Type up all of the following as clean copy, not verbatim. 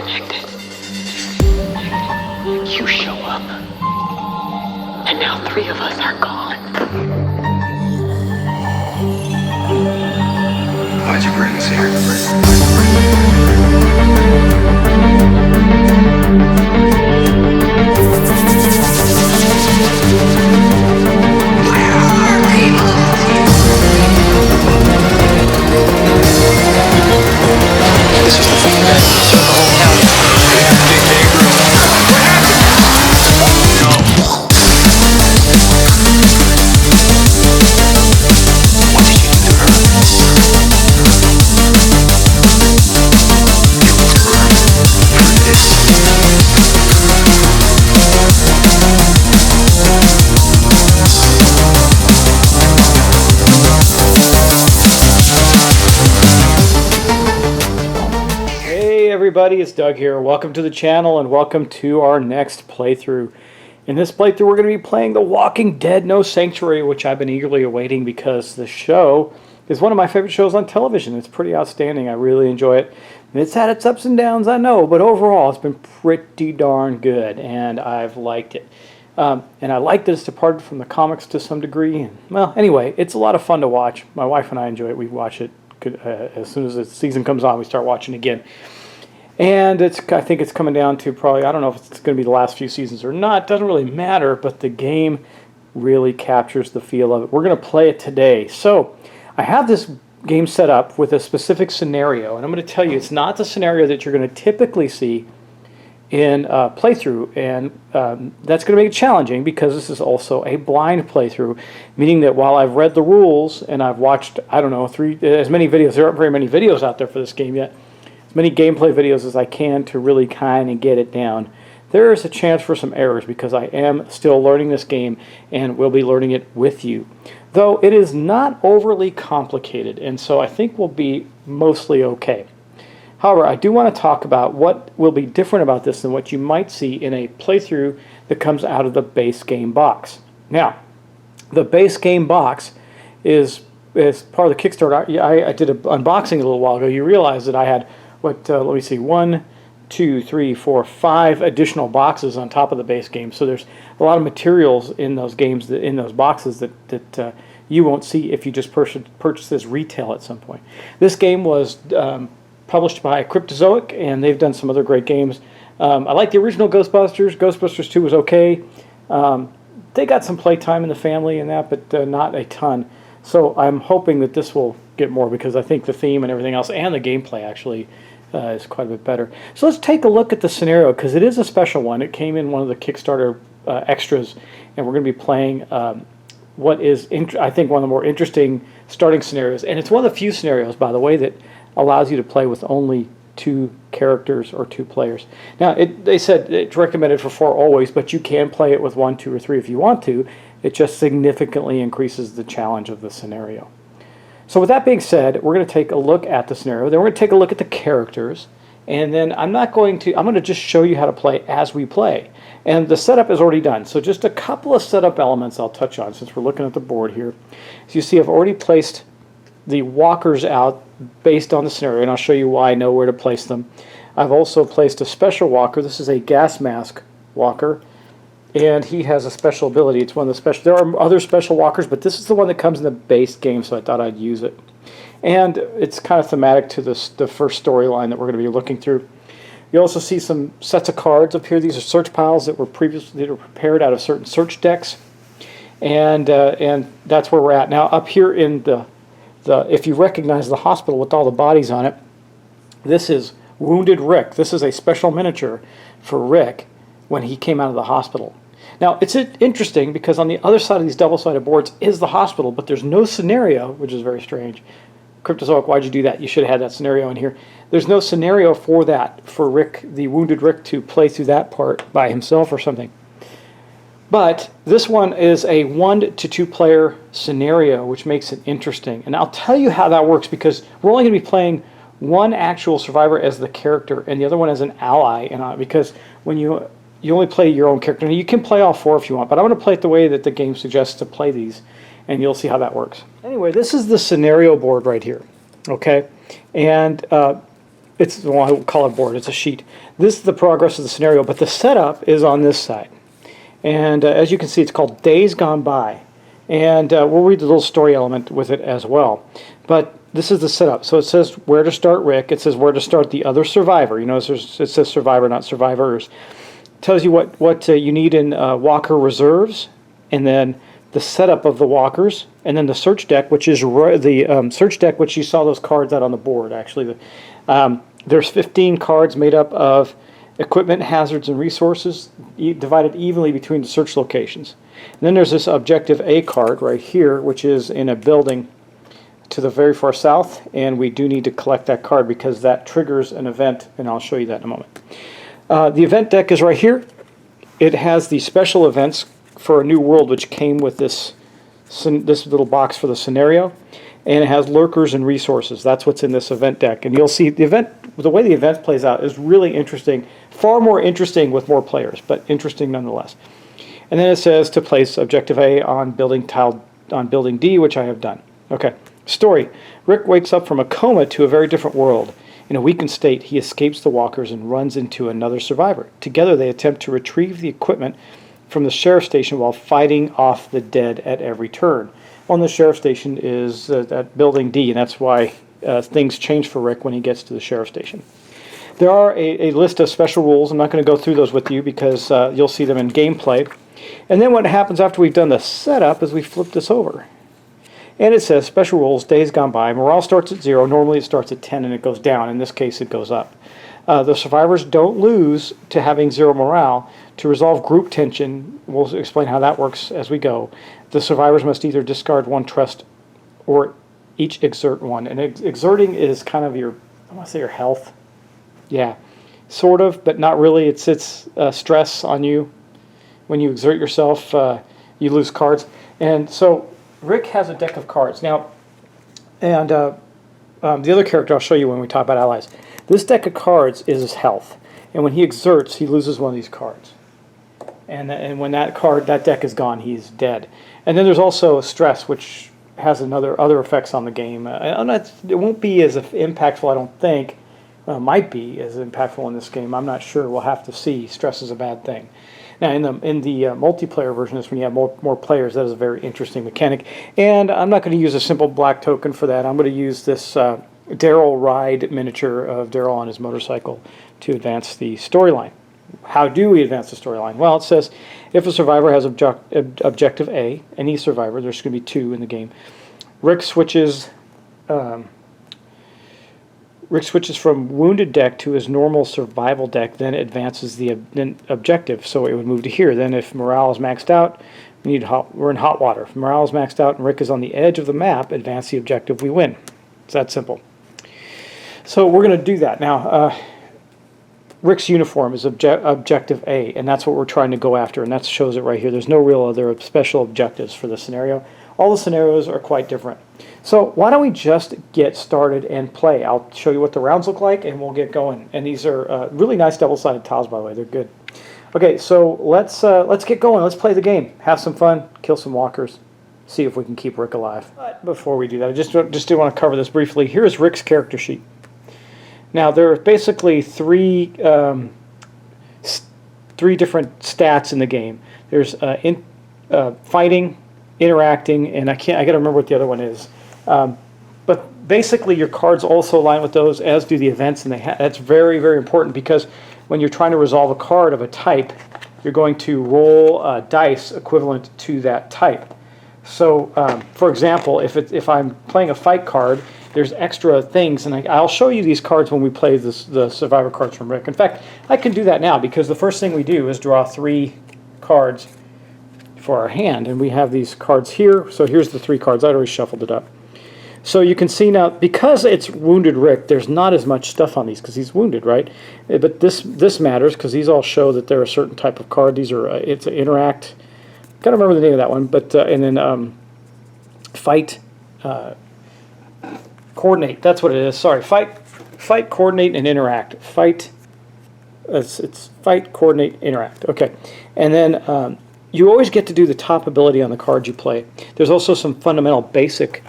disconnected. You show up, and now 3 of us are gone. Why'd you bring us here? This was the fucking guy who killed the whole county. Big Babe. What happened? No. What did you do to her? For this. Hey everybody, it's Doug here. Welcome to the channel and welcome to our next playthrough. In this playthrough we're going to be playing The Walking Dead No Sanctuary, which I've been eagerly awaiting because the show is one of my favorite shows on television. It's pretty outstanding. I really enjoy it. And it's had its ups and downs, I know, but overall it's been pretty darn good and I've liked it. And I like that it's departed from the comics to some degree. And, well, anyway, it's a lot of fun to watch. My wife and I enjoy it. We watch it as soon as the season comes on, we start watching again. And I think it's coming down to probably, I don't know if it's going to be the last few seasons or not. Doesn't really matter, but the game really captures the feel of it. We're going to play it today. So I have this game set up with a specific scenario, and I'm going to tell you it's not the scenario that you're going to typically see in a playthrough, and that's going to make it challenging because this is also a blind playthrough, meaning that while I've read the rules and I've watched, I don't know, as many videos, there aren't very many videos out there for this game yet, as many gameplay videos as I can to really kind of get it down. There is a chance for some errors because I am still learning this game and will be learning it with you. Though it is not overly complicated, and so I think we'll be mostly okay. However, I do want to talk about what will be different about this than what you might see in a playthrough that comes out of the base game box. Now, the base game box is part of the Kickstarter. I did an unboxing a little while ago. You realize that I had, let me see, 1, 2, 3, 4, 5 additional boxes on top of the base game. So there's a lot of materials in those games, in those boxes that you won't see if you just purchase this retail at some point. This game was published by Cryptozoic, and they've done some other great games. I like the original Ghostbusters. Ghostbusters 2 was okay. They got some playtime in the family and that, but not a ton. So I'm hoping that this will get more because I think the theme and everything else and the gameplay actually is quite a bit better. So let's take a look at the scenario because it is a special one. It came in one of the Kickstarter extras, and we're going to be playing what is, I think, one of the more interesting starting scenarios. And it's one of the few scenarios, by the way, that allows you to play with only 2 characters or 2 players. Now, they said it's recommended for 4 always, but you can play it with 1, 2, or 3 if you want to. It just significantly increases the challenge of the scenario. So with that being said, we're going to take a look at the scenario. Then we're going to take a look at the characters. And then I'm going to just show you how to play as we play. And the setup is already done. So just a couple of setup elements I'll touch on since we're looking at the board here. As you see, I've already placed the walkers out based on the scenario, and I'll show you why I know where to place them. I've also placed a special walker. This is a gas mask walker, and he has a special ability. It's one of the special. There are other special walkers, but this is the one that comes in the base game, so I thought I'd use it. And it's kind of thematic to the first storyline that we're going to be looking through. You also see some sets of cards up here. These are search piles that were prepared out of certain search decks, and that's where we're at now. Up here in if you recognize the hospital with all the bodies on it, this is Wounded Rick. This is a special miniature for Rick when he came out of the hospital. Now, it's interesting because on the other side of these double-sided boards is the hospital, but there's no scenario, which is very strange. Cryptozoic, why'd you do that? You should have had that scenario in here. There's no scenario for that, for Rick, the Wounded Rick, to play through that part by himself or something. But this one is a 1 to 2 player scenario, which makes it interesting. And I'll tell you how that works because we're only going to be playing one actual survivor as the character and the other one as an ally. And because when you only play your own character, now you can play all 4 if you want, but I'm going to play it the way that the game suggests to play these, and you'll see how that works. Anyway, this is the scenario board right here, okay? And it's, well, I call it board, it's a sheet. This is the progress of the scenario, but the setup is on this side. And as you can see, it's called Days Gone By. And we'll read the little story element with it as well. But this is the setup. So it says where to start Rick. It says where to start the other survivor. You notice it says survivor, not survivors. It tells you what you need in walker reserves, and then the setup of the walkers, and then the search deck, which is the search deck, which you saw those cards out on the board, actually. There's 15 cards made up of equipment, hazards, and resources divided evenly between the search locations. And then there's this Objective A card right here, which is in a building to the very far south, and we do need to collect that card because that triggers an event, and I'll show you that in a moment. The event deck is right here. It has the special events for a new world, which came with this little box for the scenario, and it has lurkers and resources. That's what's in this event deck, and you'll see the way the event plays out is really interesting, far more interesting with more players, but interesting nonetheless. And then it says to place Objective A on building D, which I have done. Okay. Story. Rick wakes up from a coma to a very different world. In a weakened state, he escapes the walkers and runs into another survivor. Together, they attempt to retrieve the equipment from the sheriff station while fighting off the dead at every turn. On the sheriff station is at building D, and that's why things change for Rick when he gets to the sheriff station. There are a list of special rules. I'm not going to go through those with you because you'll see them in gameplay. And then what happens after we've done the setup is we flip this over. And it says special rules, Days Gone By. Morale starts at 0. Normally it starts at 10 and it goes down. In this case it goes up. The survivors don't lose to having 0 morale. To resolve group tension, we'll explain how that works as we go. The survivors must either discard 1 trust or each exert 1. And exerting is kind of your, I want to say your health. Yeah, sort of, but not really. It's stress on you. When you exert yourself, you lose cards. And so Rick has a deck of cards. Now, and the other character I'll show you when we talk about allies. This deck of cards is his health. And when he exerts, he loses one of these cards. And when that deck is gone, he's dead. And then there's also stress, which has other effects on the game. It won't be as impactful, I don't think. Might be as impactful in this game. I'm not sure. We'll have to see. Stress is a bad thing. Now, in the multiplayer version, is when you have more players. That is a very interesting mechanic. And I'm not going to use a simple black token for that. I'm going to use this Daryl ride miniature of Daryl on his motorcycle to advance the storyline. How do we advance the storyline? Well, it says if a survivor has Objective A, any survivor, there's going to be 2 in the game. Rick switches from wounded deck to his normal survival deck, then advances the objective, so it would move to here. Then if morale is maxed out, we're in hot water. If morale is maxed out and Rick is on the edge of the map, advance the objective, we win. It's that simple. So we're going to do that. Now, Rick's uniform is Objective A, and that's what we're trying to go after, and that shows it right here. There's no real other special objectives for the scenario. All the scenarios are quite different. So why don't we just get started and play? I'll show you what the rounds look like, and we'll get going. And these are really nice double-sided tiles, by the way. They're good. Okay, so let's get going. Let's play the game. Have some fun. Kill some walkers. See if we can keep Rick alive. But before we do that, I just do want to cover this briefly. Here's Rick's character sheet. Now, there are basically three different stats in the game. There's fighting, interacting, and I got to remember what the other one is. But basically, your cards also align with those, as do the events, and that's very, very important because when you're trying to resolve a card of a type, you're going to roll dice equivalent to that type. So, for example, if I'm playing a fight card, there's extra things, and I'll show you these cards when we play the Survivor cards from Rick. In fact, I can do that now because the first thing we do is draw 3 cards for our hand, and we have these cards here. So here's the 3 cards. I already shuffled it up. So you can see now, because it's Wounded Rick, there's not as much stuff on these because he's wounded, right? But this matters because these all show that they're a certain type of card. These are it's an interact. Gotta remember the name of that one, but and then fight. Coordinate, that's what it is. Sorry, fight, coordinate, and interact. Fight, it's fight, coordinate, interact. Okay, and then you always get to do the top ability on the cards you play. There's also some fundamental basic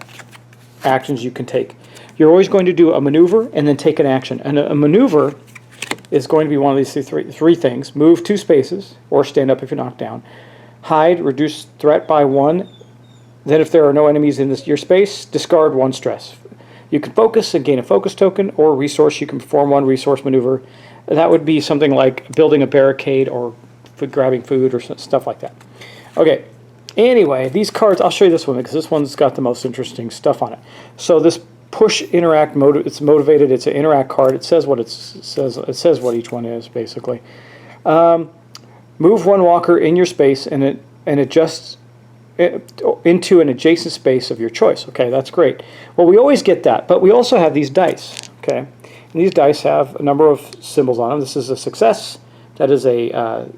actions you can take. you're always going to do a maneuver and then take an action. And a maneuver is going to be one of these three things. Move 2 spaces, or stand up if you're knocked down. Hide, reduce threat by 1. Then if there are no enemies in your space, discard 1 stress. You can focus and gain a focus token, or resource. You can perform 1 resource maneuver. That would be something like building a barricade or grabbing food or stuff like that. Okay, anyway, these cards, I'll show you this one because this one's got the most interesting stuff on it. So this push interact mode, it's motivated, it's an interact card. It says what it says what each one is, basically. Move 1 walker in your space and adjust into an adjacent space of your choice. Okay, that's great. Well, we always get that, but we also have these dice. Okay, and these dice have a number of symbols on them. This is a success, that is a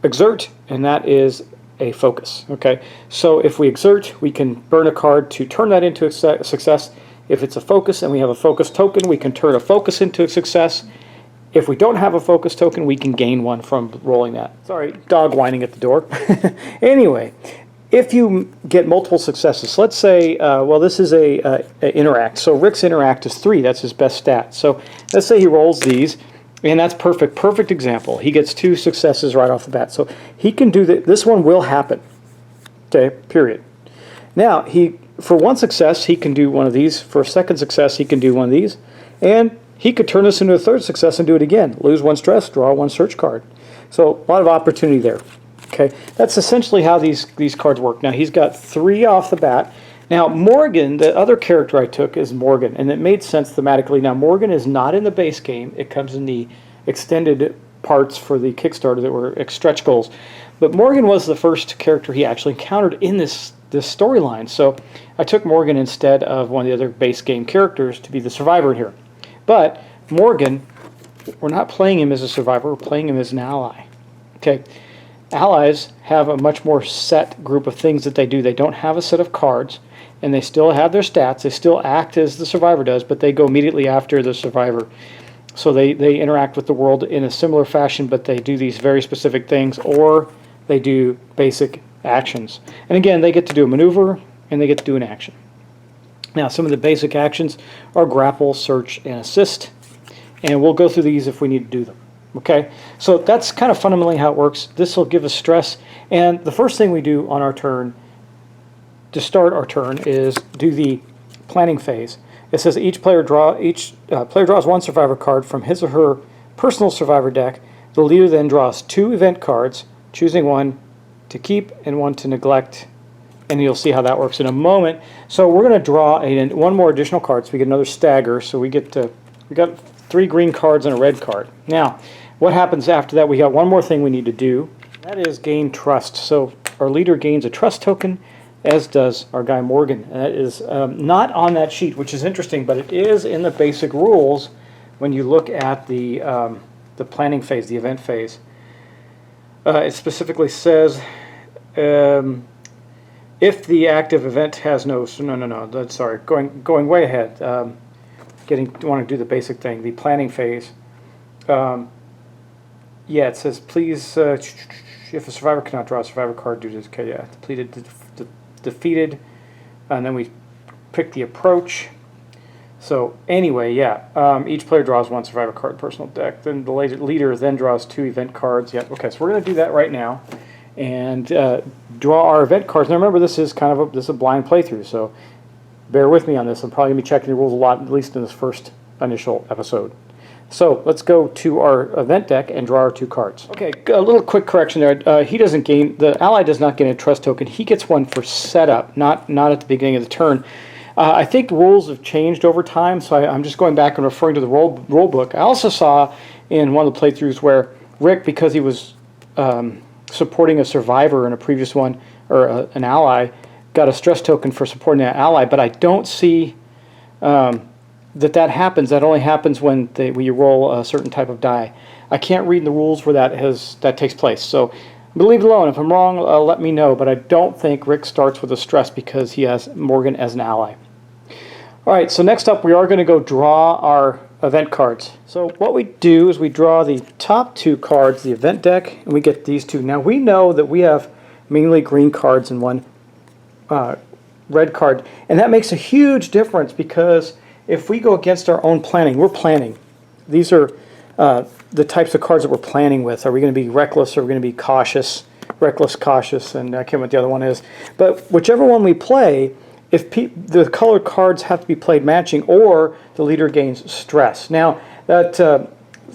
exert, and that is a focus. Okay, so if we exert, we can burn a card to turn that into a success. If it's a focus and we have a focus token, we can turn a focus into a success. If we don't have a focus token, we can gain 1 from rolling that. Sorry, dog whining at the door. Anyway, if you get multiple successes, let's say, well, this is a interact. So Rick's interact is 3. That's his best stat. So let's say he rolls these, and that's perfect example. He gets 2 successes right off the bat. So he can do that. This one will happen. Okay, period. Now, for 1 success, he can do one of these. For a second success, he can do one of these. And he could turn this into a 3rd success and do it again. Lose 1 stress, draw 1 search card. So a lot of opportunity there. Okay, that's essentially how these cards work. Now he's got 3 off the bat. Now Morgan, the other character I took is Morgan, and it made sense thematically. Now Morgan is not in the base game. It comes in the extended parts for the Kickstarter that were stretch goals. But Morgan was the first character he actually encountered in this storyline. So I took Morgan instead of one of the other base game characters to be the survivor here. But Morgan, we're not playing him as a survivor, we're playing him as an ally. Okay, allies have a much more set group of things that they do. They don't have a set of cards, and they still have their stats. They still act as the survivor does, but they go immediately after the survivor. So they interact with the world in a similar fashion, but they do these very specific things, or they do basic actions. And again, they get to do a maneuver, and they get to do an action. Now, some of the basic actions are grapple, search, and assist. And we'll go through these if we need to do them. Okay? So that's kind of fundamentally how it works. This will give us stress. And the first thing we do on our turn, to start our turn, is do the planning phase. It says each player draws 1 survivor card from his or her personal survivor deck. The leader then draws 2 event cards, choosing 1 to keep and 1 to neglect. And you'll see how that works in a moment. So we're going to draw 1 more additional card, so we get another stagger. So we got 3 green cards and a red card. Now, what happens after that? We got 1 more thing we need to do. That is gain trust. So our leader gains a trust token, as does our guy Morgan. And that is not on that sheet, which is interesting, but it is in the basic rules when you look at the planning phase, the event phase. It specifically says. If the active event has no, sorry, going way ahead. Want to do the basic thing, the planning phase. Yeah, it says please. If a survivor cannot draw a survivor card due to this, okay, yeah, defeated, and then we pick the approach. So anyway, yeah, each player draws 1 survivor card personal deck. Then the leader then draws 2 event cards. Yeah, okay, so we're going to do that right now. And draw our event cards. Now remember, this is a blind playthrough, so bear with me on this. I'm probably going to be checking the rules a lot, at least in this first initial episode. So let's go to our event deck and draw our 2 cards. Okay, a little quick correction there. He doesn't gain, the ally does not gain a trust token. He gets 1 for setup, not at the beginning of the turn. I think rules have changed over time, so I'm just going back and referring to the rule book. I also saw in one of the playthroughs where Rick, because he was supporting a survivor in a previous one, or an ally, got a stress token for supporting that ally, but I don't see that happens. That only happens when you roll a certain type of die. I can't read in the rules where that takes place. So I'm going to leave it alone. If I'm wrong, let me know, but I don't think Rick starts with a stress because he has Morgan as an ally. All right, so next up we are going to go draw our event cards. So what we do is we draw the top 2 cards, the event deck, and we get these 2. Now we know that we have mainly green cards and 1 red card. And that makes a huge difference because if we go against our own planning, we're planning. These are the types of cards that we're planning with. Are we going to be reckless or are we going to be cautious? Reckless, cautious, and I can't remember what the other one is. But whichever one we play, if the colored cards have to be played matching or the leader gains stress. Now, that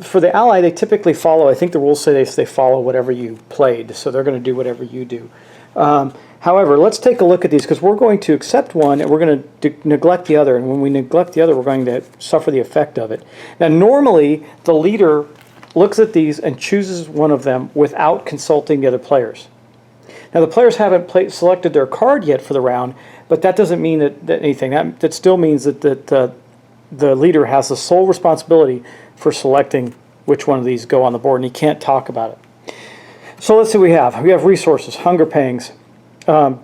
for the ally, they typically follow, I think the rules say they follow whatever you played, so they're going to do whatever you do. However, let's take a look at these because we're going to accept one and we're going to neglect the other. And when we neglect the other, we're going to suffer the effect of it. Now, normally, the leader looks at these and chooses one of them without consulting the other players. Now, the players haven't selected their card yet for the round, but that doesn't mean that anything. That still means that the leader has the sole responsibility for selecting which one of these go on the board, and he can't talk about it. So let's see what we have. We have resources, hunger pangs.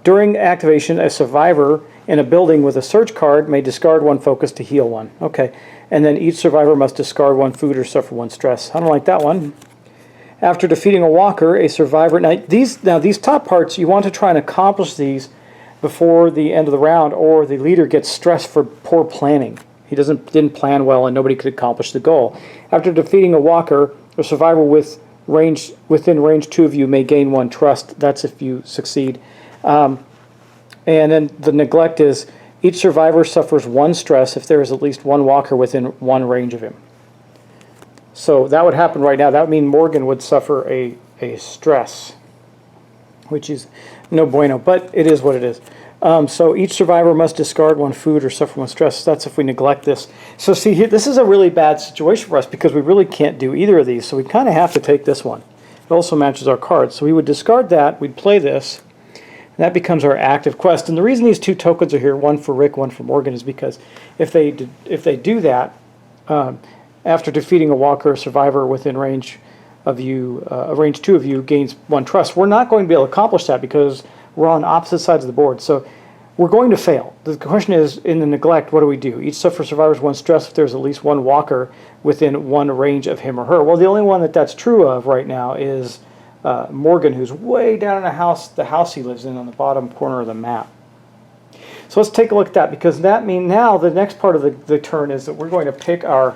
During activation, a survivor in a building with a search card may discard one focus to heal one. Okay, and then each survivor must discard one food or suffer one stress. I don't like that one. After defeating a walker, a survivor... Now these top parts, you want to try and accomplish these before the end of the round, or the leader gets stressed for poor planning. He didn't plan well and nobody could accomplish the goal. After defeating a walker, a survivor within range 2 of you may gain 1 trust. That's if you succeed. And then the neglect is each survivor suffers 1 stress if there is at least 1 walker within 1 range of him. So that would happen right now. That would mean Morgan would suffer a stress, which is no bueno, but it is what it is. So each survivor must discard 1 food or suffer 1 stress. That's if we neglect this. So see here, this is a really bad situation for us because we really can't do either of these. So we kind of have to take this one. It also matches our cards. So we would discard that. We'd play this. And that becomes our active quest. And the reason these 2 tokens are here, one for Rick, one for Morgan, is because if they do that, after defeating a walker, a survivor within range of you, range 2 of you gains 1 trust. We're not going to be able to accomplish that because we're on opposite sides of the board. So we're going to fail. The question is, in the neglect, what do we do? Each survivors 1 stress if there's at least 1 walker within 1 range of him or her. Well, the only one that's true of right now is Morgan, who's way down in the house he lives in on the bottom corner of the map. So let's take a look at that, because that means now the next part of the turn is that we're going to pick we're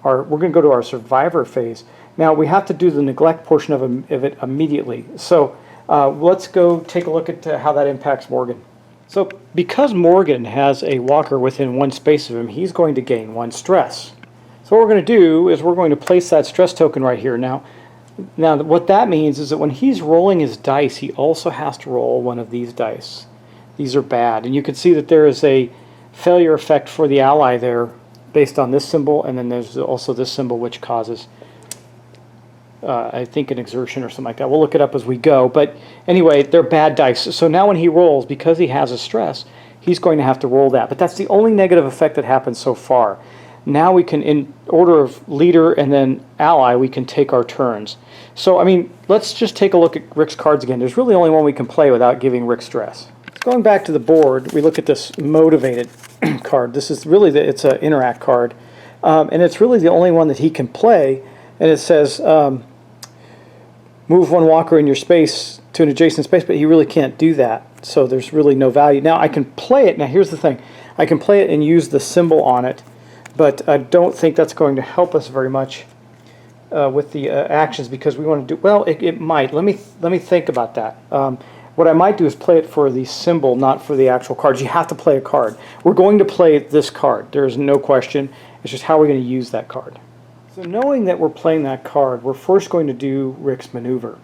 going to go to our survivor phase. Now we have to do the neglect portion of it immediately. So let's go take a look at how that impacts Morgan. So because Morgan has a walker within 1 space of him, he's going to gain 1 stress. So what we're going to do is we're going to place that stress token right here. Now what that means is that when he's rolling his dice, he also has to roll 1 of these dice. These are bad. And you can see that there is a failure effect for the ally there based on this symbol, and then there's also this symbol which causes, I think, an exertion or something like that. We'll look it up as we go. But anyway, they're bad dice. So now when he rolls, because he has a stress, he's going to have to roll that. But that's the only negative effect that happens so far. Now we can, in order of leader and then ally, we can take our turns. So, I mean, let's just take a look at Rick's cards again. There's really only one we can play without giving Rick stress. Going back to the board, we look at this motivated card. This is really, it's an interact card. And it's really the only one that he can play. And it says, move 1 walker in your space to an adjacent space, but he really can't do that. So there's really no value. Now I can play it. Now here's the thing. I can play it and use the symbol on it, but I don't think that's going to help us very much with the actions, because we want to do, well, it might. Let me think about that. What I might do is play it for the symbol, not for the actual cards. You have to play a card. We're going to play this card. There's no question. It's just how we're going to use that card. So knowing that we're playing that card, we're first going to do Rick's maneuver.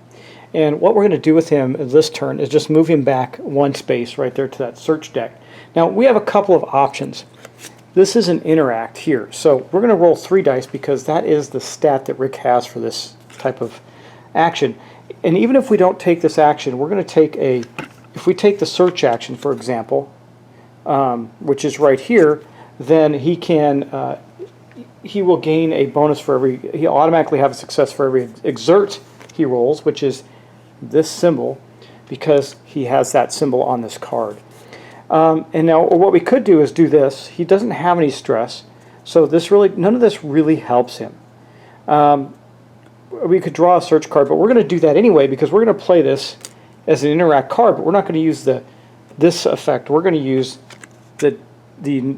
And what we're going to do with him this turn is just move him back 1 space right there to that search deck. Now we have a couple of options. This is an interact here. So we're going to roll 3 dice because that is the stat that Rick has for this type of action. And even if we don't take this action, we're going to take if we take the search action, for example, which is right here, then he will gain a bonus for he'll automatically have a success for every exert he rolls, which is this symbol, because he has that symbol on this card. And now what we could do is do this. He doesn't have any stress, so none of this really helps him. We could draw a search card, but we're going to do that anyway because we're going to play this as an interact card, but we're not going to use the this effect, we're going to use the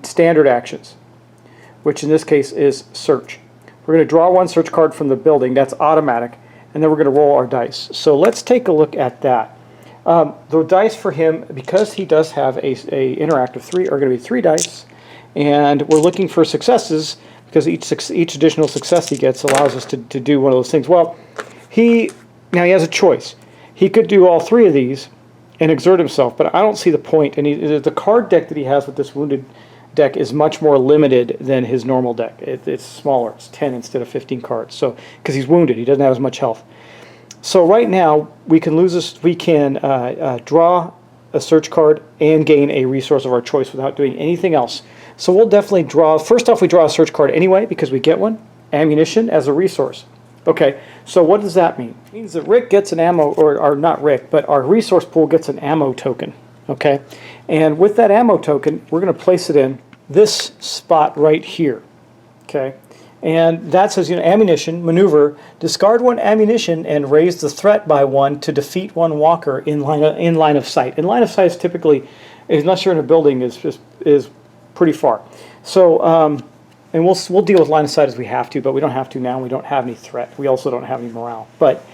standard actions, which in this case is search. We're going to draw one search card from the building. That's automatic. And then we're going to roll our dice. So let's take a look at that. The dice for him, because he does have a interactive 3, are going to be 3 dice. And we're looking for successes, because each additional success he gets allows us to do one of those things. Well, now he has a choice. He could do all 3 of these and exert himself, but I don't see the point. And the card deck that he has with this wounded deck is much more limited than his normal deck. It's smaller. It's 10 instead of 15 cards. So because he's wounded, he doesn't have as much health. So right now we can lose this. We can draw a search card and gain a resource of our choice without doing anything else. So we'll definitely draw. First off, we draw a search card anyway because we get one. Ammunition as a resource. Okay. So what does that mean? It means that Rick gets an ammo, or not Rick, but our resource pool gets an ammo token. Okay, and with that ammo token, we're going to place it in this spot right here. Okay, and that says, ammunition, maneuver, discard 1 ammunition and raise the threat by 1 to defeat 1 walker in line of sight. In line of sight is typically, unless you're in a building, is pretty far. So, and we'll deal with line of sight as we have to, but we don't have to now. We don't have any threat. We also don't have any morale. But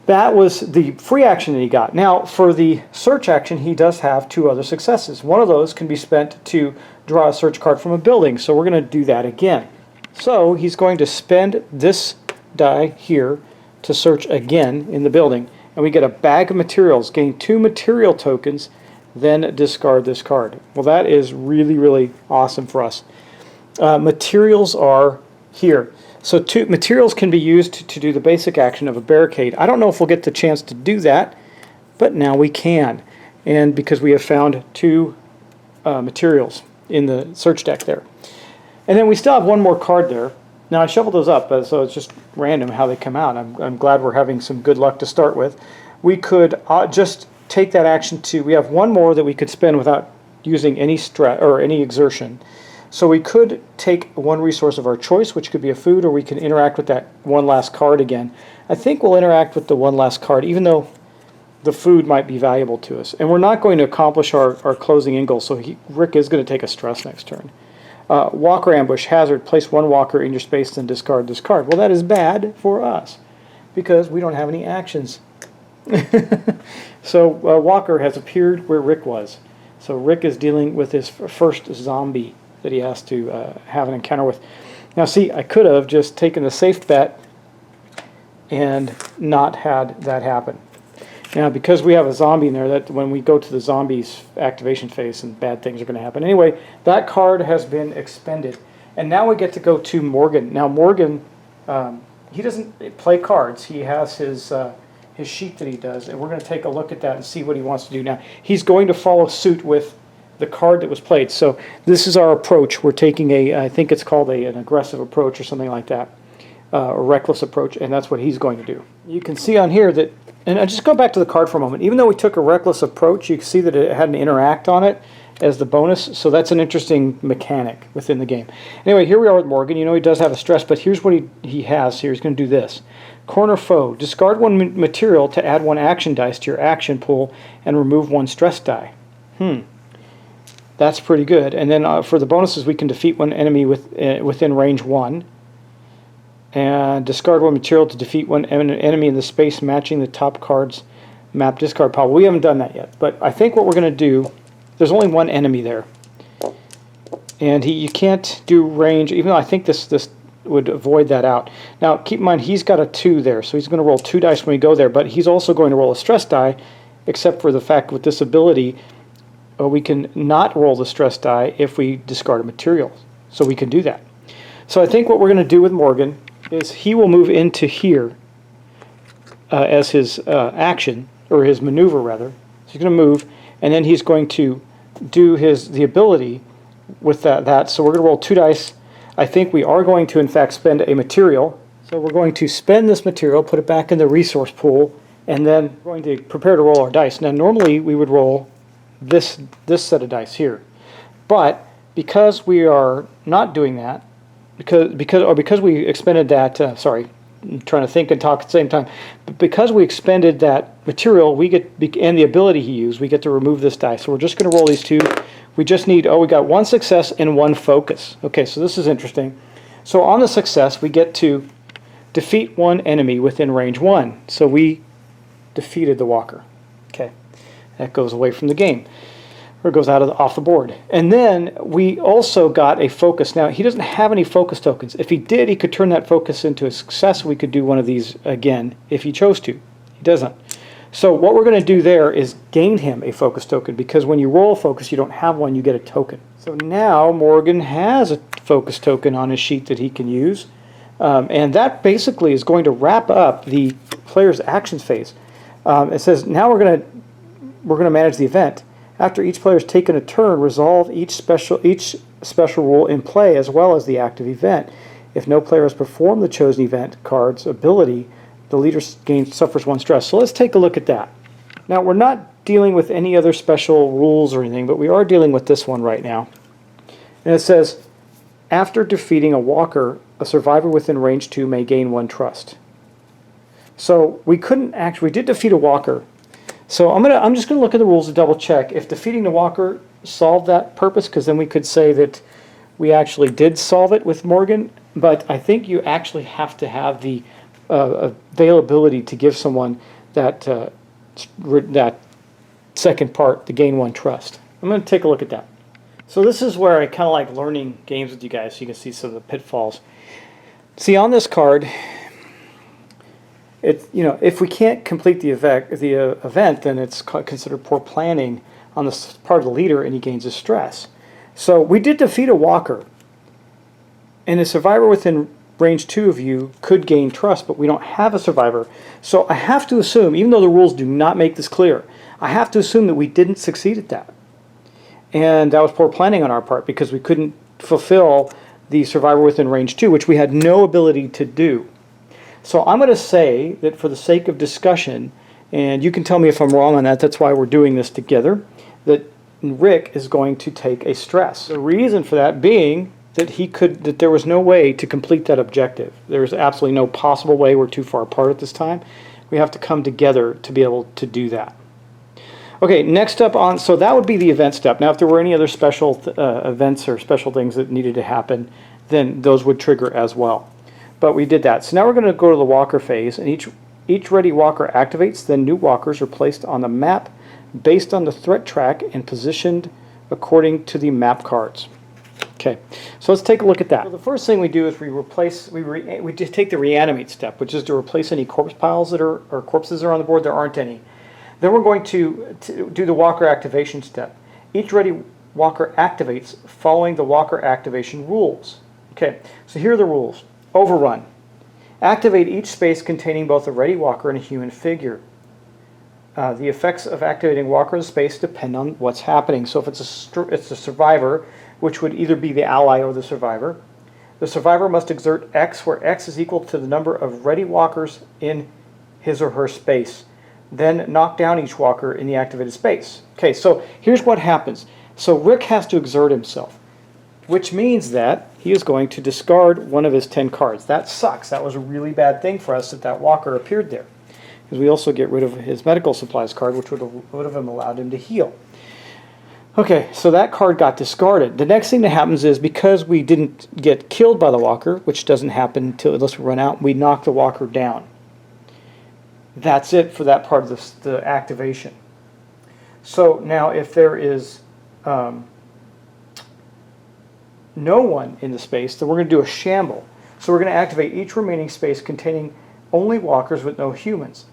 that was the free action that he got. Now, for the search action, he does have 2 other successes. One of those can be spent to draw a search card from a building, so we're going to do that again. So he's going to spend this die here to search again in the building, and we get a bag of materials, gain 2 material tokens, then discard this card. Well, that is really, really awesome for us. Materials are here. So materials can be used to do the basic action of a barricade. I don't know if we'll get the chance to do that, but now we can. And because we have found 2 materials in the search deck there. And then we still have 1 more card there. Now I shuffled those up, so it's just random how they come out. I'm glad we're having some good luck to start with. We could just take that action we have 1 more that we could spend without using any stress or any exertion. So we could take 1 resource of our choice, which could be a food, or we can interact with that 1 last card again. I think we'll interact with the 1 last card, even though the food might be valuable to us. And we're not going to accomplish our closing in goal, so Rick is going to take a stress next turn. Walker ambush, hazard, place 1 walker in your space, then discard this card. Well, that is bad for us, because we don't have any actions. So Walker has appeared where Rick was. So Rick is dealing with his first zombie that he has to have an encounter with. Now see, I could have just taken the safe bet and not had that happen. Now because we have a zombie in there, that when we go to the zombie's activation phase, and bad things are going to happen. Anyway, that card has been expended. And now we get to go to Morgan. Now Morgan, he doesn't play cards. He has his sheet that he does, and we're going to take a look at that and see what he wants to do. Now he's going to follow suit with the card that was played. So this is our approach. We're taking I think it's called an aggressive approach or something like that, a reckless approach, and that's what he's going to do. You can see on here that, and I just go back to the card for a moment. Even though we took a reckless approach, you can see that it had an interact on it as the bonus, so that's an interesting mechanic within the game. Anyway, here we are with Morgan. He does have a stress, but here's what he has here. He's going to do this. Corner foe. Discard 1 material to add 1 action dice to your action pool and remove 1 stress die. That's pretty good. And then for the bonuses, we can defeat 1 enemy within range 1. And discard 1 material to defeat 1 enemy in the space matching the top card's map discard pile. We haven't done that yet. But I think what we're going to do, there's only 1 enemy there. And you can't do range, even though I think this would avoid that out. Now, keep in mind, he's got a 2 there. So he's going to roll 2 dice when we go there. But he's also going to roll a stress die, except for the fact with this ability, we can not roll the stress die if we discard a material. So we can do that. So I think what we're going to do with Morgan is he will move into here as his action, or his maneuver rather. So he's going to move, and then he's going to do the ability with that. So we're going to roll 2 dice. I think we are going to in fact spend a material. So we're going to spend this material, put it back in the resource pool, and then we're going to prepare to roll our dice. Now normally we would roll this set of dice here, but because we are not doing that, because we expended that trying to think and talk at the same time. But because we expended that material, we get, and the ability he used, we get to remove this die. So we're just going to roll these two. We just need, we got one success and one focus. Okay, so this is interesting. So on the success, we get to defeat one enemy within range 1. So we defeated the walker. Okay, that goes away from the game, or goes off the board. And then we also got a focus. Now, he doesn't have any focus tokens. If he did, he could turn that focus into a success. We could do one of these again if he chose to. He doesn't. So what we're going to do there is gain him a focus token, because when you roll a focus, you don't have one, you get a token. So now Morgan has a focus token on his sheet that he can use. And that basically is going to wrap up the player's actions phase. It says now we're going to manage the event. After each player has taken a turn, resolve each special rule in play as well as the active event. If no player has performed the chosen event card's ability, the leader suffers 1 stress. So let's take a look at that. Now, we're not dealing with any other special rules or anything, but we are dealing with this one right now. And it says, after defeating a walker, a survivor within range 2 may gain 1 trust. So we did defeat a walker. So I'm just going to look at the rules to double check if defeating the walker solved that purpose, because then we could say that we actually did solve it with Morgan. But I think you actually have to have the availability to give someone that that second part, to gain 1 trust. I'm going to take a look at that. So this is where I kind of like learning games with you guys, so you can see some of the pitfalls. See, on this card, if we can't complete the event, then it's considered poor planning on the part of the leader, and he gains a stress. So we did defeat a walker, and a survivor within range 2 of you could gain trust, but we don't have a survivor. So I have to assume, even though the rules do not make this clear, I have to assume that we didn't succeed at that. And that was poor planning on our part, because we couldn't fulfill the survivor within range 2, which we had no ability to do. So I'm going to say that for the sake of discussion, and you can tell me if I'm wrong on that, that's why we're doing this together, that Rick is going to take a stress. The reason for that being that there was no way to complete that objective. There's absolutely no possible way. We're too far apart at this time. We have to come together to be able to do that. Okay, next up so that would be the event step. Now, if there were any other special events or special things that needed to happen, then those would trigger as well. But we did that. So now we're going to go to the walker phase, and each ready walker activates, then new walkers are placed on the map based on the threat track and positioned according to the map cards. Okay, so let's take a look at that. So the first thing we do is we just take the reanimate step, which is to replace any corpse piles or corpses that are on the board. There aren't any. Then we're going to do the walker activation step. Each ready walker activates following the walker activation rules. Okay, so here are the rules. Overrun. Activate each space containing both a ready walker and a human figure. The effects of activating walker in space depend on what's happening. So if it's a survivor, which would either be the ally or the survivor must exert X, where X is equal to the number of ready walkers in his or her space. Then knock down each walker in the activated space. Okay, so here's what happens. So Rick has to exert himself, which means that he is going to discard one of his 10 cards. That sucks. That was a really bad thing for us that walker appeared there, because we also get rid of his medical supplies card, which would have allowed him to heal. Okay, so that card got discarded. The next thing that happens is, because we didn't get killed by the walker, which doesn't happen unless we run out, we knock the walker down. That's it for that part of the activation. So now if there is no one in the space, then we're going to do a shamble. So we're going to activate each remaining space containing only walkers with no humans.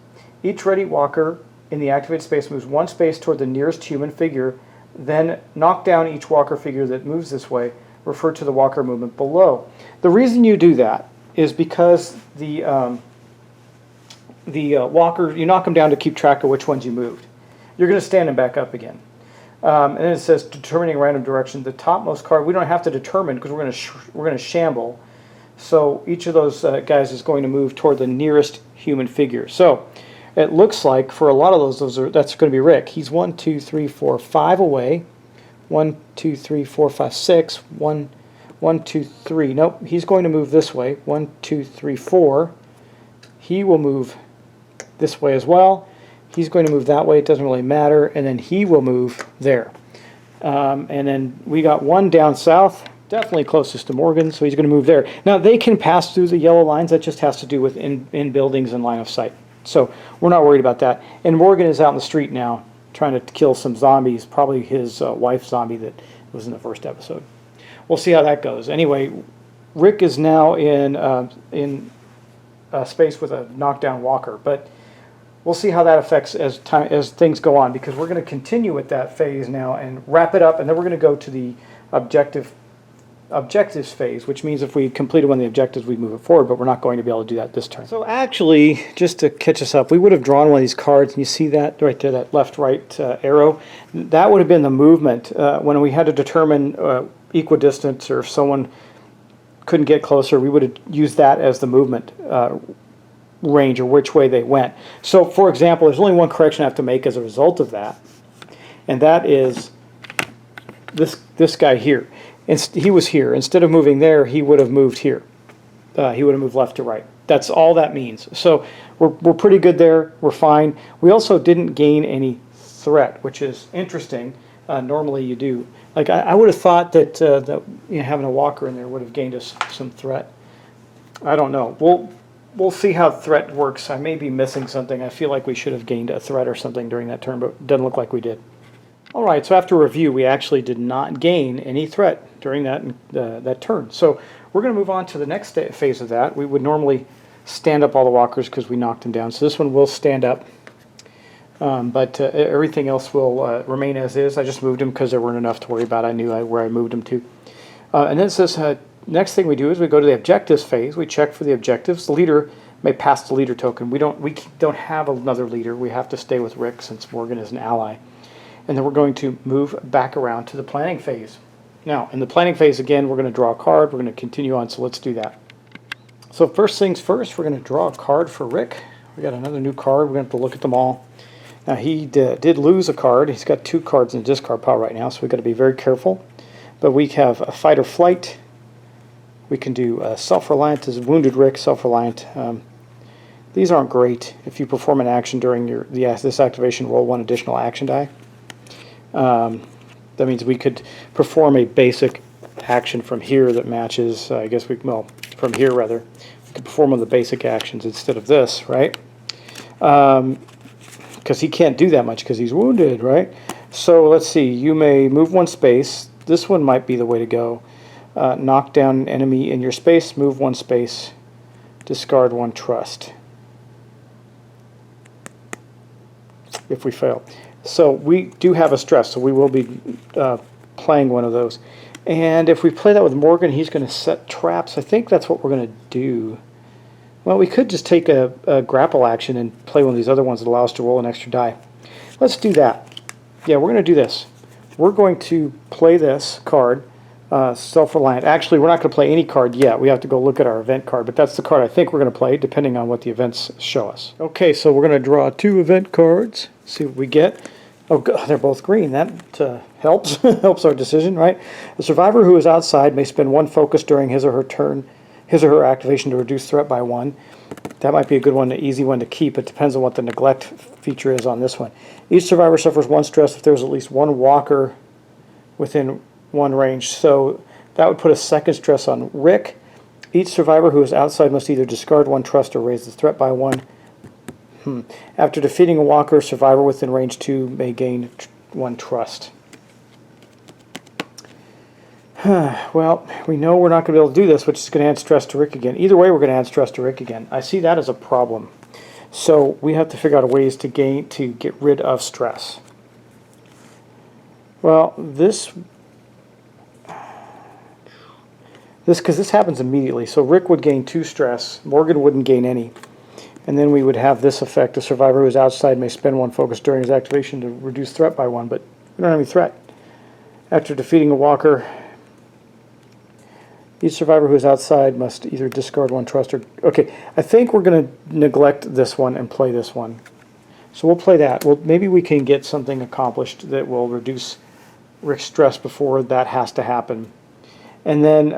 Each ready walker in the activated space moves 1 space toward the nearest human figure, then knock down each walker figure that moves this way. Refer to the walker movement below. The reason you do that is because the walker, you knock them down to keep track of which ones you moved. You're going to stand them back up again. And then it says determining random direction. The topmost card we don't have to determine, because we're going to shamble. So each of those guys is going to move toward the nearest human figure. So it looks like for a lot of that's going to be Rick. He's 1, 2, 3, 4, 5 away. 1, 2, 3, 4, 5, 6. 1, 2, 3. Nope, he's going to move this way. 1, 2, 3, 4. he will move this way as well. He's going to move that way. It doesn't really matter. And then he will move there. And then we got one down south, definitely closest to Morgan, so he's going to move there. Now, they can pass through the yellow lines. That just has to do with in buildings and line of sight. So we're not worried about that. And Morgan is out in the street now trying to kill some zombies, probably his wife zombie that was in the first episode. We'll see how that goes. Anyway, Rick is now in space with a knockdown walker, but we'll see how that affects as things go on, because we're going to continue with that phase now and wrap it up, and then we're going to go to the objectives phase, which means if we completed one of the objectives, we move it forward, but we're not going to be able to do that this turn. So actually, just to catch us up, we would have drawn one of these cards, and you see that right there, that left-right arrow? That would have been the movement when we had to determine equidistance, or if someone couldn't get closer, we would have used that as the movement range, or which way they went. So, for example, there's only one correction I have to make as a result of that, and that is this guy here. He was here. Instead of moving there, he would have moved here. He would have moved left to right. That's all that means. So we're pretty good there. We're fine. We also didn't gain any threat, which is interesting. Normally you do. Like I would have thought that having a walker in there would have gained us some threat. I don't know. We'll see how threat works. I may be missing something. I feel like we should have gained a threat or something during that turn, but it doesn't look like we did. All right, so after review, we actually did not gain any threat during that turn. So we're going to move on to the next phase of that. We would normally stand up all the walkers because we knocked them down. So this one will stand up, but everything else will remain as is. I just moved them because there weren't enough to worry about. I knew where I moved them to. And then it says next thing we do is we go to the objectives phase. We check for the objectives. The leader may pass the leader token. We don't have another leader. We have to stay with Rick since Morgan is an ally. And then we're going to move back around to the planning phase. Now, in the planning phase, again, we're going to draw a card. We're going to continue on, so let's do that. So first things first, we're going to draw a card for Rick. We got another new card. We're going to have to look at them all. Now, he did lose a card. He's got 2 cards in the discard pile right now, so we've got to be very careful. But we have a fight or flight. We can do self-reliant as Wounded Rick, self-reliant. These aren't great. If you perform an action during this activation, roll 1 additional action die. That means we could perform a basic action from here that matches, from here rather. We could perform one of the basic actions instead of this, right? Because he can't do that much because he's wounded, right? So let's see, you may move 1 space. This one might be the way to go. Knock down an enemy in your space, move 1 space, discard 1 trust. If we fail. So we do have a stress, so we will be playing one of those. And if we play that with Morgan, he's going to set traps. I think that's what we're going to do. Well, we could just take a grapple action and play one of these other ones that allow us to roll an extra die. Let's do that. Yeah, we're going to do this. We're going to play this card, self-reliant. Actually, we're not going to play any card yet. We have to go look at our event card, but that's the card I think we're going to play, depending on what the events show us. Okay, so we're going to draw 2 event cards. See what we get. Oh, God, they're both green. That helps. Helps our decision, right? A survivor who is outside may spend 1 focus during his or her activation to reduce threat by 1. That might be a good one, an easy one to keep. It depends on what the neglect feature is on this one. Each survivor suffers 1 stress if there's at least 1 walker within 1 range. So that would put a 2nd stress on Rick. Each survivor who is outside must either discard 1 trust or raise the threat by 1. After defeating a walker, a survivor within range 2 may gain 1 trust. Well, we know we're not going to be able to do this, which is going to add stress to Rick again. Either way, we're going to add stress to Rick again. I see that as a problem. So we have to figure out ways to get rid of stress. Well, because this happens immediately. So Rick would gain 2 stress. Morgan wouldn't gain any. And then we would have this effect. A survivor who is outside may spend 1 focus during his activation to reduce threat by 1, but we don't have any threat. After defeating a walker, each survivor who is outside must either discard 1 trust or... Okay, I think we're going to neglect this one and play this one. So we'll play that. Well, maybe we can get something accomplished that will reduce Rick's stress before that has to happen. And then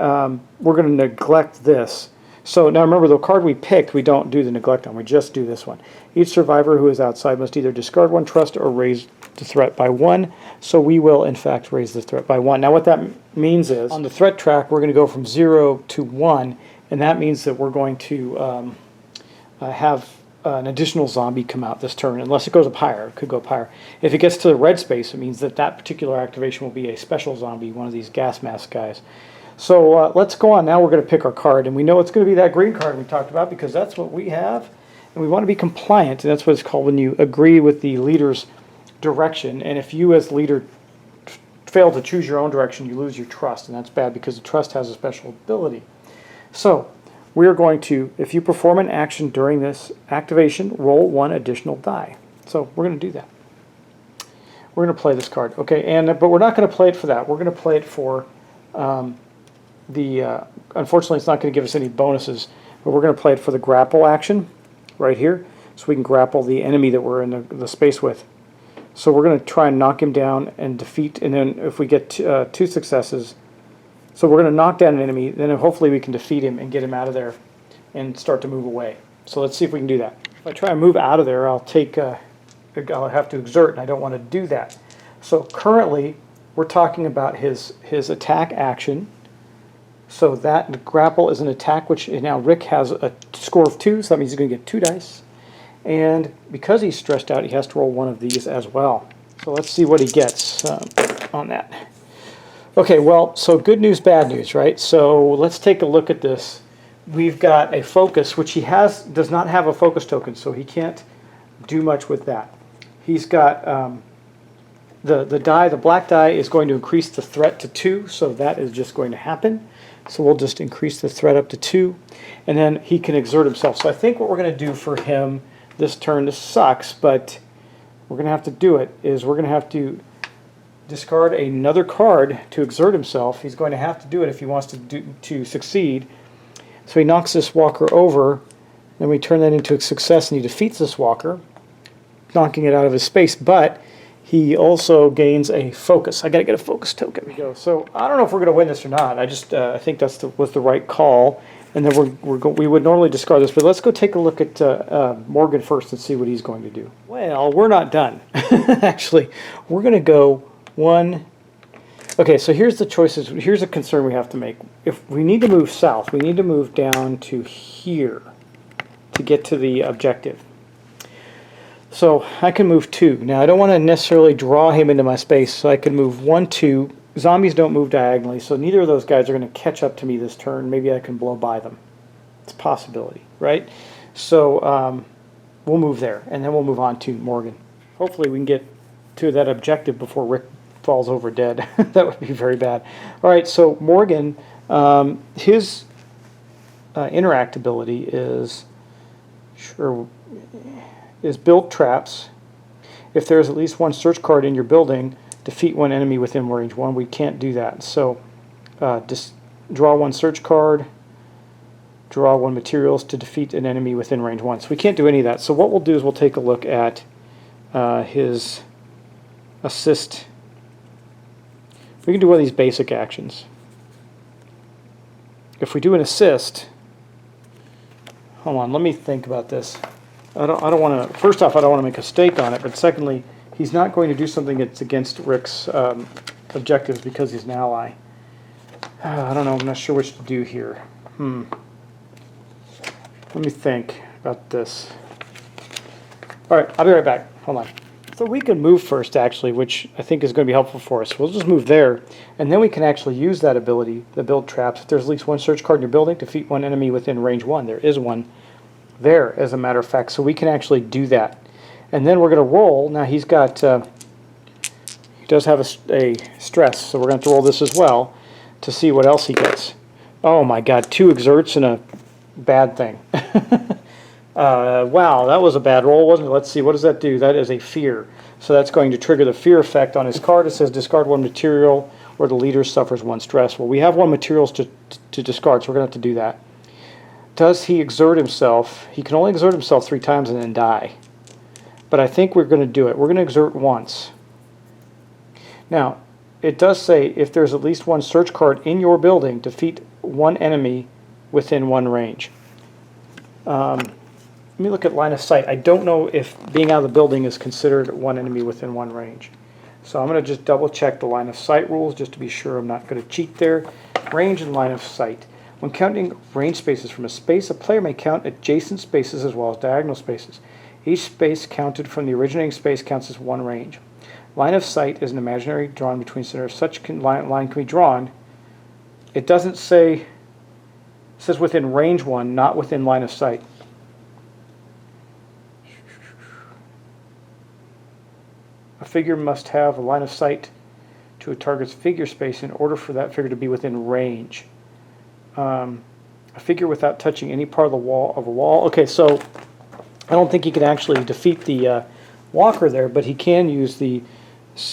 we're going to neglect this. So now remember, the card we picked, we don't do the neglect on. We just do this one. Each survivor who is outside must either discard one trust or raise the threat by 1. So we will, in fact, raise the threat by 1. Now what that means is, on the threat track, we're going to go from 0 to 1, and that means that we're going to have an additional zombie come out this turn, unless it goes up higher. It could go up higher. If it gets to the red space, it means that that particular activation will be a special zombie, one of these gas mask guys. So let's go on. Now we're going to pick our card, and we know it's going to be that green card we talked about because that's what we have, and we want to be compliant, and that's what it's called when you agree with the leader's direction. And if you as leader fail to choose your own direction, you lose your trust, and that's bad because the trust has a special ability. So we are going to, if you perform an action during this activation, roll 1 additional die. So we're going to do that. We're going to play this card, okay? But we're not going to play it for that. We're going to play it for unfortunately, it's not going to give us any bonuses, but we're going to play it for the grapple action right here, so we can grapple the enemy that we're in the space with. So we're going to try and knock him down and defeat, and then if we get 2 successes, so we're going to knock down an enemy, then hopefully we can defeat him and get him out of there and start to move away. So let's see if we can do that. If I try and move out of there, I'll have to exert, and I don't want to do that. So currently, we're talking about his attack action. So that grapple is an attack, which now Rick has a score of 2, so that means he's going to get 2 dice. And because he's stressed out, he has to roll 1 of these as well. So let's see what he gets on that. Okay, well, so good news, bad news, right? So let's take a look at this. We've got a focus, which he does not have a focus token, so he can't do much with that. He's got the black die is going to increase the threat to 2, so that is just going to happen. So we'll just increase the threat up to 2, and then he can exert himself. So I think what we're going to do for him this turn, this sucks, but we're going to have to do it, is we're going to have to discard another card to exert himself. He's going to have to do it if he wants to succeed. So he knocks this walker over, then we turn that into a success, and he defeats this walker, knocking it out of his space, but he also gains a focus. I got to get a focus token. There we go. So I don't know if we're going to win this or not. I just I think was the right call. And then we would normally discard this, but let's go take a look at Morgan first and see what he's going to do. Well, we're not done. Actually, we're going to go 1. Okay, so here's the choices. Here's a concern we have to make. If we need to move south, we need to move down to here to get to the objective. So I can move 2. Now I don't want to necessarily draw him into my space, so I can move 1, 2. Zombies don't move diagonally, so neither of those guys are going to catch up to me this turn. Maybe I can blow by them. It's a possibility, right? So we'll move there, and then we'll move on to Morgan. Hopefully we can get to that objective before Rick falls over dead. That would be very bad. All right, so Morgan, his interact ability is build traps. If there is at least 1 search card in your building, defeat 1 enemy within range 1. We can't do that. So just draw 1 search card, draw 1 materials to defeat an enemy within range 1. So we can't do any of that. So what we'll do is we'll take a look at his assist. We can do one of these basic actions. If we do an assist, hold on, let me think about this. I don't want to. First off, I don't want to make a stake on it. But secondly, he's not going to do something that's against Rick's objectives because he's an ally. I don't know. I'm not sure what to do here. Let me think about this. All right, I'll be right back. Hold on. So we can move first, actually, which I think is going to be helpful for us. We'll just move there, and then we can actually use that ability, the build traps. If there's at least 1 search card in your building, defeat 1 enemy within range 1. There is 1 there, as a matter of fact, so we can actually do that. And then we're going to roll. Now he's got, he does have a stress, so we're going to have to roll this as well to see what else he gets. Oh my God, 2 exerts and a bad thing. Wow, that was a bad roll, wasn't it? Let's see, what does that do? That is a fear. So that's going to trigger the fear effect on his card. It says discard 1 material or the leader suffers 1 stress. Well, we have 1 materials to discard, so we're going to have to do that. Does he exert himself? He can only exert himself 3 times and then die. But I think we're going to do it. We're going to exert once. Now, it does say if there's at least 1 search card in your building, defeat 1 enemy within one range. Let me look at line of sight. I don't know if being out of the building is considered one enemy within one range. So I'm going to just double check the line of sight rules just to be sure I'm not going to cheat there. Range and line of sight. When counting range spaces from a space, a player may count adjacent spaces as well as diagonal spaces. Each space counted from the originating space counts as one range. Line of sight is an imaginary drawn between centers. Such line can be drawn. It doesn't say, it says within range 1, not within line of sight. A figure must have a line of sight to a target's figure space in order for that figure to be within range. A figure without touching any part of the wall of a wall. Okay, so I don't think he can actually defeat the walker there, but he can use the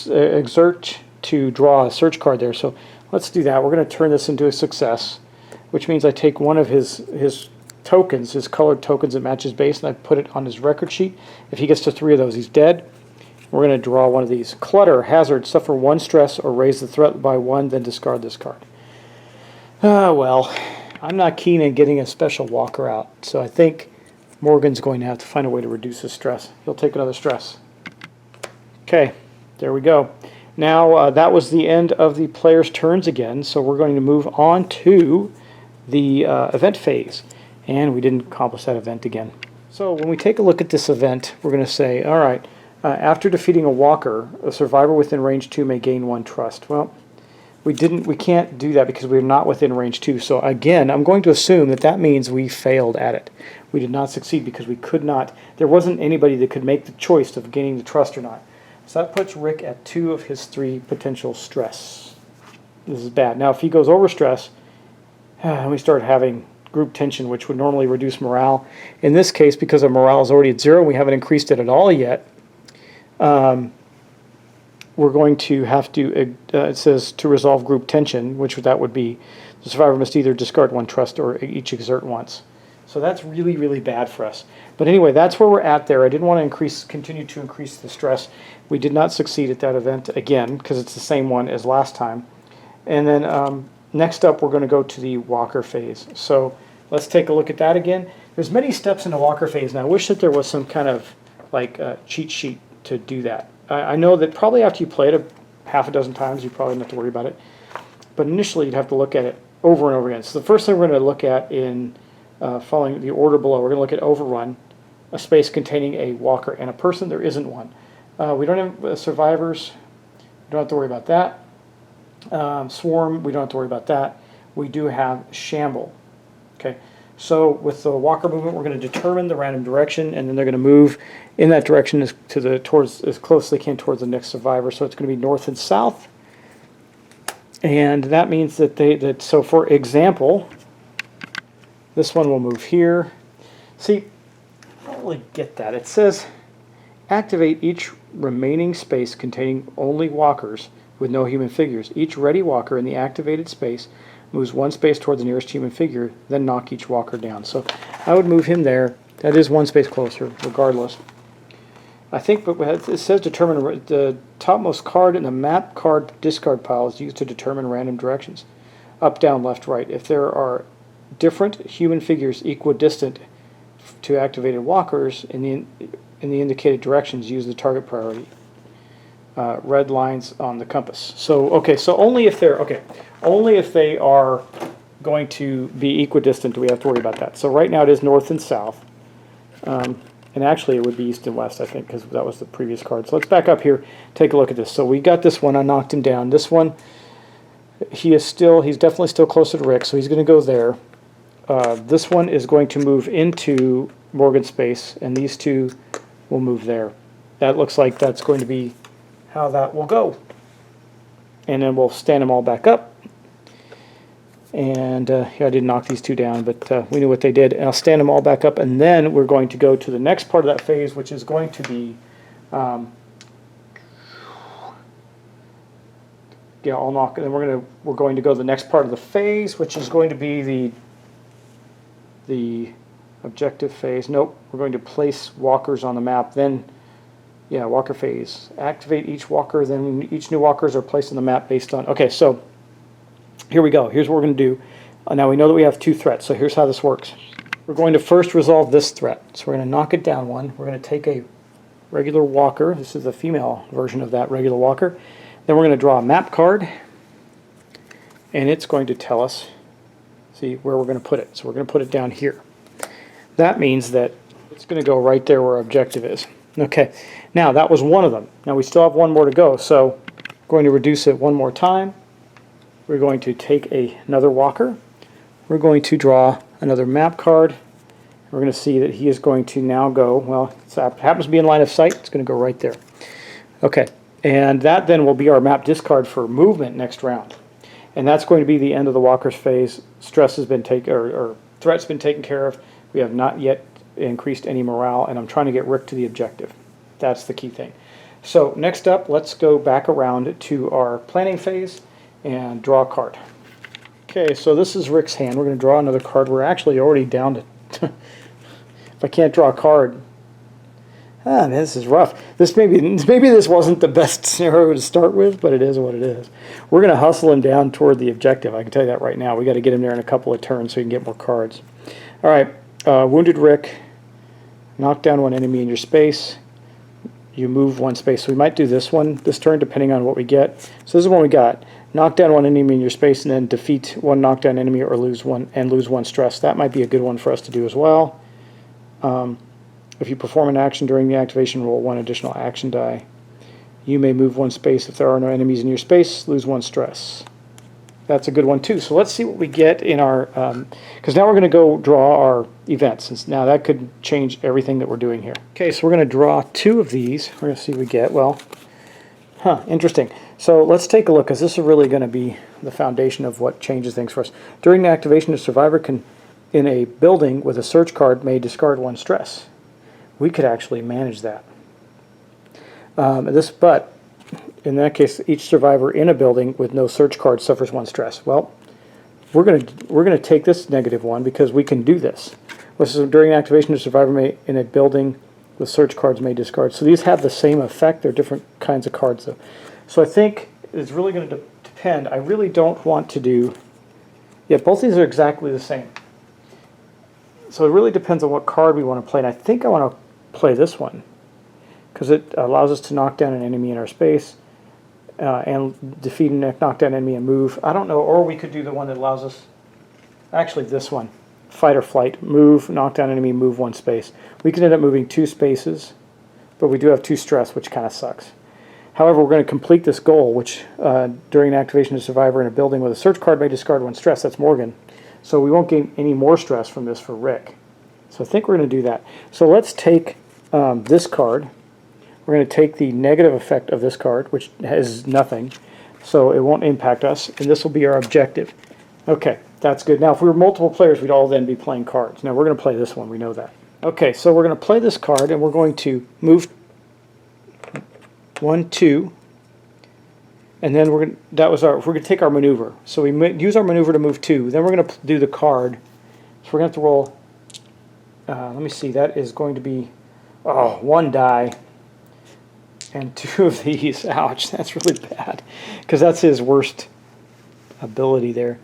exert to draw a search card there. So let's do that. We're going to turn this into a success, which means I take one of his tokens, his colored tokens that matches base, and I put it on his record sheet. If he gets to 3 of those, he's dead. We're going to draw one of these. Clutter, hazard, suffer 1 stress or raise the threat by 1, then discard this card. Well, I'm not keen on getting a special walker out, so I think Morgan's going to have to find a way to reduce his stress. He'll take another stress. Okay, there we go. Now, that was the end of the player's turns again, so we're going to move on to the event phase. And we didn't accomplish that event again. So when we take a look at this event, we're going to say, all right, after defeating a walker, a survivor within range 2 may gain 1 trust. Well, we can't do that because we're not within range 2. So again, I'm going to assume that that means we failed at it. We did not succeed because we could not, there wasn't anybody that could make the choice of gaining the trust or not. So that puts Rick at 2 of his 3 potential stress. This is bad. Now if he goes over stress, we start having group tension, which would normally reduce morale. In this case, because our morale is already at 0, we haven't increased it at all yet. We're going to have to, it says to resolve group tension, which that would be the survivor must either discard 1 trust or each exert once. So that's really, really bad for us. But anyway, that's where we're at there. I didn't want to continue to increase the stress. We did not succeed at that event again because it's the same one as last time. And then next up, we're going to go to the walker phase. So let's take a look at that again. There's many steps in the walker phase, and I wish that there was some kind of like cheat sheet to do that. I know that probably after you play it half a dozen times, you probably don't have to worry about it. But initially, you'd have to look at it over and over again. So the first thing we're going to look at in following the order below, we're going to look at overrun, a space containing a walker and a person. There isn't one. We don't have survivors. We don't have to worry about that. Swarm, we don't have to worry about that. We do have shamble. Okay. So with the walker movement, we're going to determine the random direction, and then they're going to move in that direction towards as close as they can towards the next survivor. So it's going to be north and south, and that means that so for example, this one will move here. See, I don't really get that. It says activate each remaining space containing only walkers with no human figures. Each ready walker in the activated space moves 1 space toward the nearest human figure, then knock each walker down. So I would move him there. That is 1 space closer, regardless. I think, but it says determine the topmost card in the map card discard pile is used to determine random directions. Up, down, left, right. If there are different human figures equidistant to activated walkers in the indicated directions, use the target priority. Red lines on the compass. So okay, so only if they are going to be equidistant do we have to worry about that. So right now it is north and south, and actually it would be east and west, I think, because that was the previous card. So let's back up here, take a look at this. So we got this one. I knocked him down. This one, he's definitely still closer to Rick, so he's going to go there. This one is going to move into Morgan's space, and these 2 will move there. That looks like that's going to be how that will go. And then we'll stand them all back up. And yeah, I did knock these 2 down, but we knew what they did. And I'll stand them all back up, and then we're going to go to the next part of that phase, which is going to be yeah, I'll knock, and then we're going to go to the next part of the phase, which is going to be the objective phase. Nope, we're going to place walkers on the map. Then, yeah, walker phase. Activate each walker, then each new walkers are placed on the map based on. Okay, so here we go. Here's what we're going to do. Now we know that we have 2 threats, so here's how this works. We're going to first resolve this threat. So we're going to knock it down one. We're going to take a regular walker. This is the female version of that regular walker. Then we're going to draw a map card, and it's going to tell us, see, where we're going to put it. So we're going to put it down here. That means that it's going to go right there where our objective is. Okay, now that was one of them. Now we still have one more to go, so we're going to reduce it one more time. We're going to take another walker. We're going to draw another map card. We're going to see that he is going to now go, well, it happens to be in line of sight. It's going to go right there. Okay, and that then will be our map discard for movement next round. And that's going to be the end of the walker's phase. Stress has been taken, or threat's been taken care of. We have not yet increased any morale, and I'm trying to get Rick to the objective. That's the key thing. So next up, let's go back around to our planning phase and draw a card. Okay, so this is Rick's hand. We're going to draw another card. We're actually already down to... if I can't draw a card... Ah, man, this is rough. Maybe this wasn't the best scenario to start with, but it is what it is. We're going to hustle him down toward the objective. I can tell you that right now. We got to get him there in a couple of turns so he can get more cards. All right, Wounded Rick. Knock down one enemy in your space. You move one space. So we might do this one this turn, depending on what we get. So this is what we got. Knock down one enemy in your space, and then defeat one knockdown enemy or lose one stress. That might be a good one for us to do as well. If you perform an action during the activation, roll 1 additional action die. You may move one space if there are no enemies in your space. Lose 1 stress. That's a good one too. So let's see what we get in our, because now we're going to go draw our events. Since now that could change everything that we're doing here. Okay, so we're going to draw 2 of these. We're going to see what we get. Well, interesting. So let's take a look, because this is really going to be the foundation of what changes things for us. During the activation, a survivor can, in a building with a search card, may discard 1 stress. We could actually manage that. But in that case, each survivor in a building with no search card suffers 1 stress. Well, we're gonna take this negative 1 because we can do this. So during activation, a survivor may in a building with search cards may discard. So these have the same effect. They're different kinds of cards though. So I think it's really going to depend. I really don't want to do. Yeah, both these are exactly the same. So it really depends on what card we want to play. And I think I want to play this one because it allows us to knock down an enemy in our space and defeat a knockdown enemy and move. I don't know, or we could do the one that allows us, actually this one, fight or flight, move, knock down enemy, move 1 space. We can end up moving 2 spaces, but we do have 2 stress, which kind of sucks. However, we're going to complete this goal, which during activation of survivor in a building with a search card may discard 1 stress. That's Morgan. So we won't gain any more stress from this for Rick. So I think we're going to do that. So let's take this card. We're going to take the negative effect of this card, which has nothing, so it won't impact us, and this will be our objective. Okay, that's good. Now, if we were multiple players, we'd all then be playing cards. Now, we're going to play this one. We know that. Okay, so we're going to play this card, and we're going to move 1, 2, and then we're going to take our maneuver. So we use our maneuver to move 2. Then we're going to do the card. So we're going to have to roll. Let me see. That is going to be 1 die and 2 of these. Ouch, that's really bad because that's his worst ability there.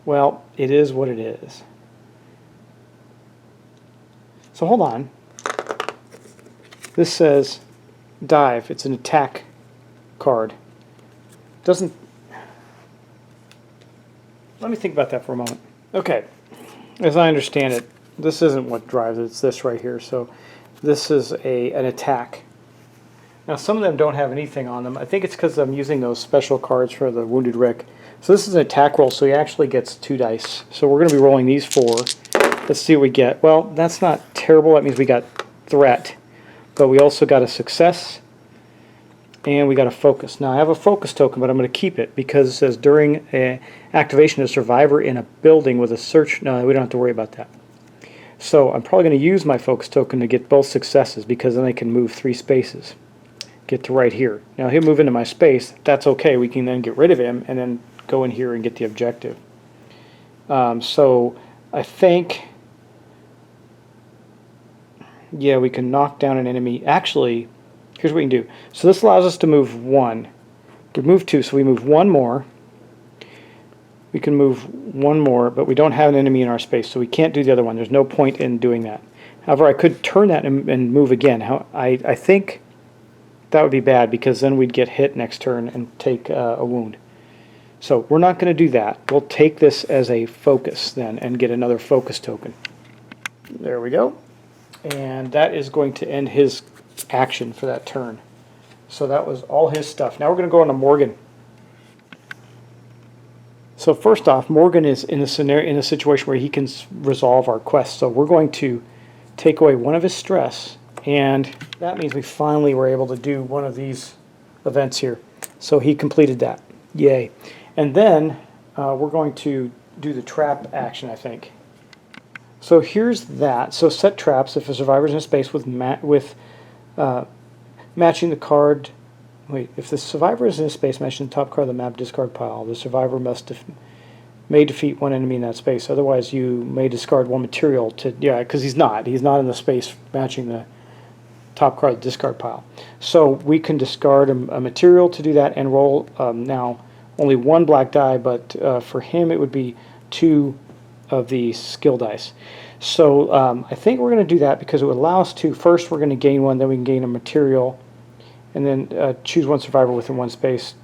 Well, it is what it is. So hold on. This says dive. It's an attack card. Doesn't. Let me think about that for a moment. Okay, as I understand it, this isn't what drives it. It's this right here. So this is an attack. Now some of them don't have anything on them. I think it's because I'm using those special cards for the Wounded Rick. So this is an attack roll, so he actually gets 2 dice. So we're going to be rolling these 4. Let's see what we get. Well, that's not terrible. That means we got threat. But we also got a success. And we got a focus. Now I have a focus token, but I'm going to keep it because it says during activation of survivor in a building with a search. No, we don't have to worry about that. So I'm probably going to use my focus token to get both successes because then I can move 3 spaces. Get to right here. Now he'll move into my space. That's okay. We can then get rid of him and then go in here and get the objective. So I think, yeah, we can knock down an enemy. Actually, here's what we can do. So this allows us to move 1. We move 2, so we move 1 more. We can move 1 more, but we don't have an enemy in our space, so we can't do the other one. There's no point in doing that. However, I could turn that and move again. I think that would be bad, because then we'd get hit next turn and take a wound. So we're not going to do that. We'll take this as a focus then and get another focus token. There we go. And that is going to end his action for that turn. So that was all his stuff. Now we're going to go on to Morgan. So first off, Morgan is in a situation where he can resolve our quest. So we're going to take away 1 of his stress, and that means we finally were able to do one of these events here. So he completed that. Yay. And then we're going to do the trap action, I think. So here's that. So set traps if a survivor's in a space with matching the card. Wait, if the survivor is in a space matching the top card of the map discard pile, the survivor may defeat 1 enemy in that space. Otherwise, you may discard 1 material to, yeah, because he's not in the space matching the top card of the discard pile. So we can discard a material to do that and roll now only 1 black die, but for him it would be 2 of the skill dice. So I think we're going to do that because it would allow us to, first we're going to gain 1, then we can gain a material, and then choose 1 survivor within 1 space.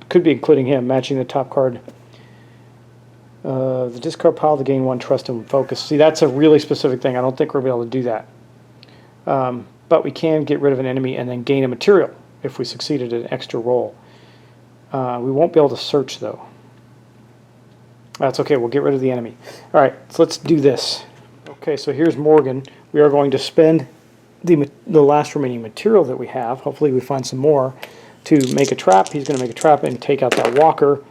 Could be including him, matching the top card. The discard pile to gain 1 trust and focus. See, that's a really specific thing. I don't think we're going to be able to do that. But we can get rid of an enemy and then gain a material if we succeeded at an extra roll. We won't be able to search, though. That's okay. We'll get rid of the enemy. All right, so let's do this. Okay, so here's Morgan. We are going to spend the last remaining material that we have. Hopefully we find some more to make a trap. He's going to make a trap and take out that walker.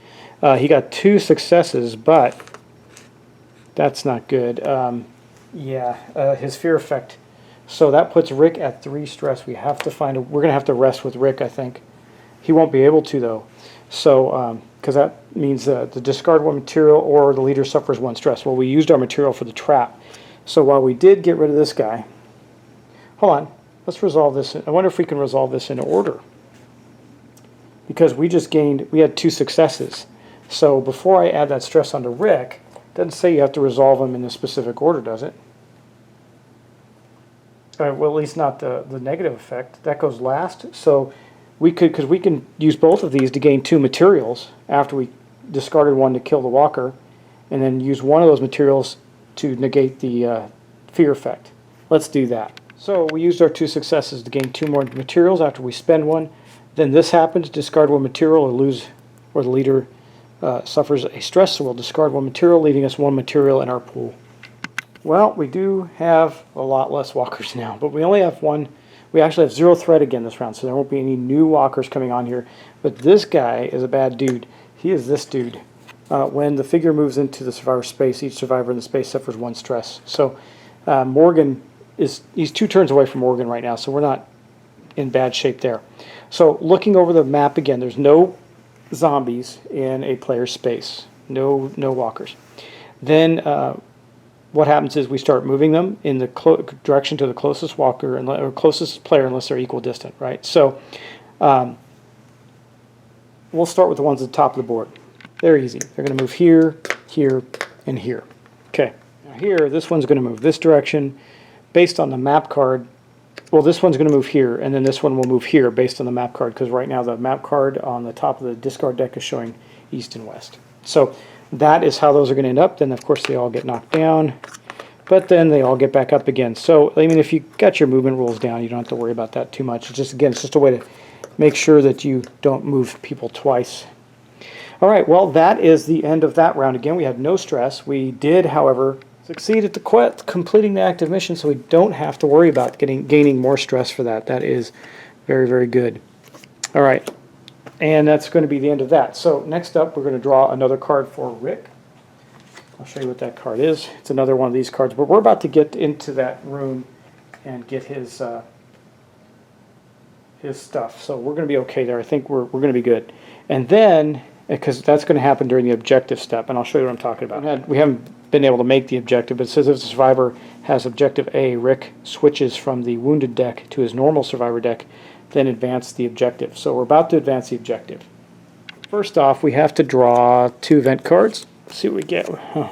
He got 2 successes, but that's not good. His fear effect. So that puts Rick at 3 stress. We have to we're going to have to rest with Rick, I think. He won't be able to, though. So, because that means the discard 1 material or the leader suffers 1 stress. Well, we used our material for the trap. So while we did get rid of this guy, hold on, let's resolve this. I wonder if we can resolve this in order. Because we had 2 successes. So before I add that stress onto Rick, it doesn't say you have to resolve them in a specific order, does it? Well, at least not the negative effect. That goes last. So because we can use both of these to gain 2 materials after we discarded 1 to kill the walker, and then use 1 of those materials to negate the fear effect. Let's do that. So we used our 2 successes to gain 2 more materials after we spend 1. Then this happens, discard 1 material or the leader suffers a stress, so we'll discard 1 material, leaving us 1 material in our pool. Well, we do have a lot less walkers now, but we only have 1. We actually have 0 threat again this round, so there won't be any new walkers coming on here. But this guy is a bad dude. He is this dude. When the figure moves into the survivor space, each survivor in the space suffers 1 stress. So Morgan he's 2 turns away from Morgan right now, so we're not in bad shape there. So looking over the map again, there's no zombies in a player's space. No walkers. Then what happens is we start moving them in the direction to the closest walker or closest player unless they're equidistant, right? So we'll start with the ones at the top of the board. They're easy. They're going to move here, here, and here. Okay. Now here, this one's going to move this direction based on the map card. Well, this one's going to move here, and then this one will move here based on the map card, because right now the map card on the top of the discard deck is showing east and west. So that is how those are going to end up. Then, of course, they all get knocked down, but then they all get back up again. So, I mean, if you got your movement rules down, you don't have to worry about that too much. It's just, again, it's just a way to make sure that you don't move people twice. All right, well, that is the end of that round. Again, we had no stress. We did, however, succeed at the completing the active mission, so we don't have to worry about gaining more stress for that. That is very, very good. All right, and that's going to be the end of that. So next up, we're going to draw another card for Rick. I'll show you what that card is. It's another one of these cards, but we're about to get into that room and get his stuff. So we're going to be okay there. I think we're going to be good. And then, because that's going to happen during the objective step, and I'll show you what I'm talking about. We haven't been able to make the objective, but it says if the survivor has objective A, Rick switches from the wounded deck to his normal survivor deck, then advance the objective. So we're about to advance the objective. first off, we have to draw 2 event cards. Let's see what we get. Huh.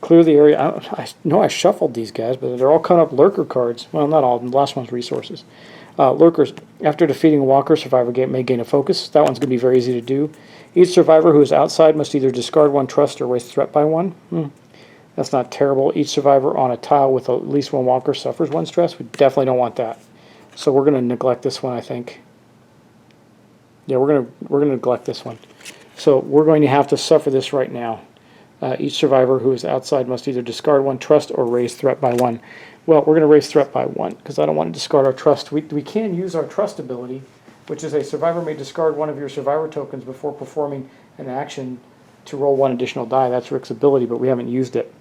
Clear the area. I know I shuffled these guys, but they're all coming up lurker cards. Well, not all. The last one's resources. Lurkers. After defeating a walker, survivor may gain a focus. That one's going to be very easy to do. Each survivor who is outside must either discard 1 trust or waste threat by 1. That's not terrible. Each survivor on a tile with at least 1 walker suffers 1 stress. We definitely don't want that. So we're going to neglect this one, I think. Yeah, we're going to neglect this one. So we're going to have to suffer this right now. Each survivor who is outside must either discard 1 trust or raise threat by 1. Well, we're going to raise threat by 1 because I don't want to discard our trust. We can use our trust ability, which is a survivor may discard 1 of your survivor tokens before performing an action to roll 1 additional die. That's Rick's ability, but we haven't used it.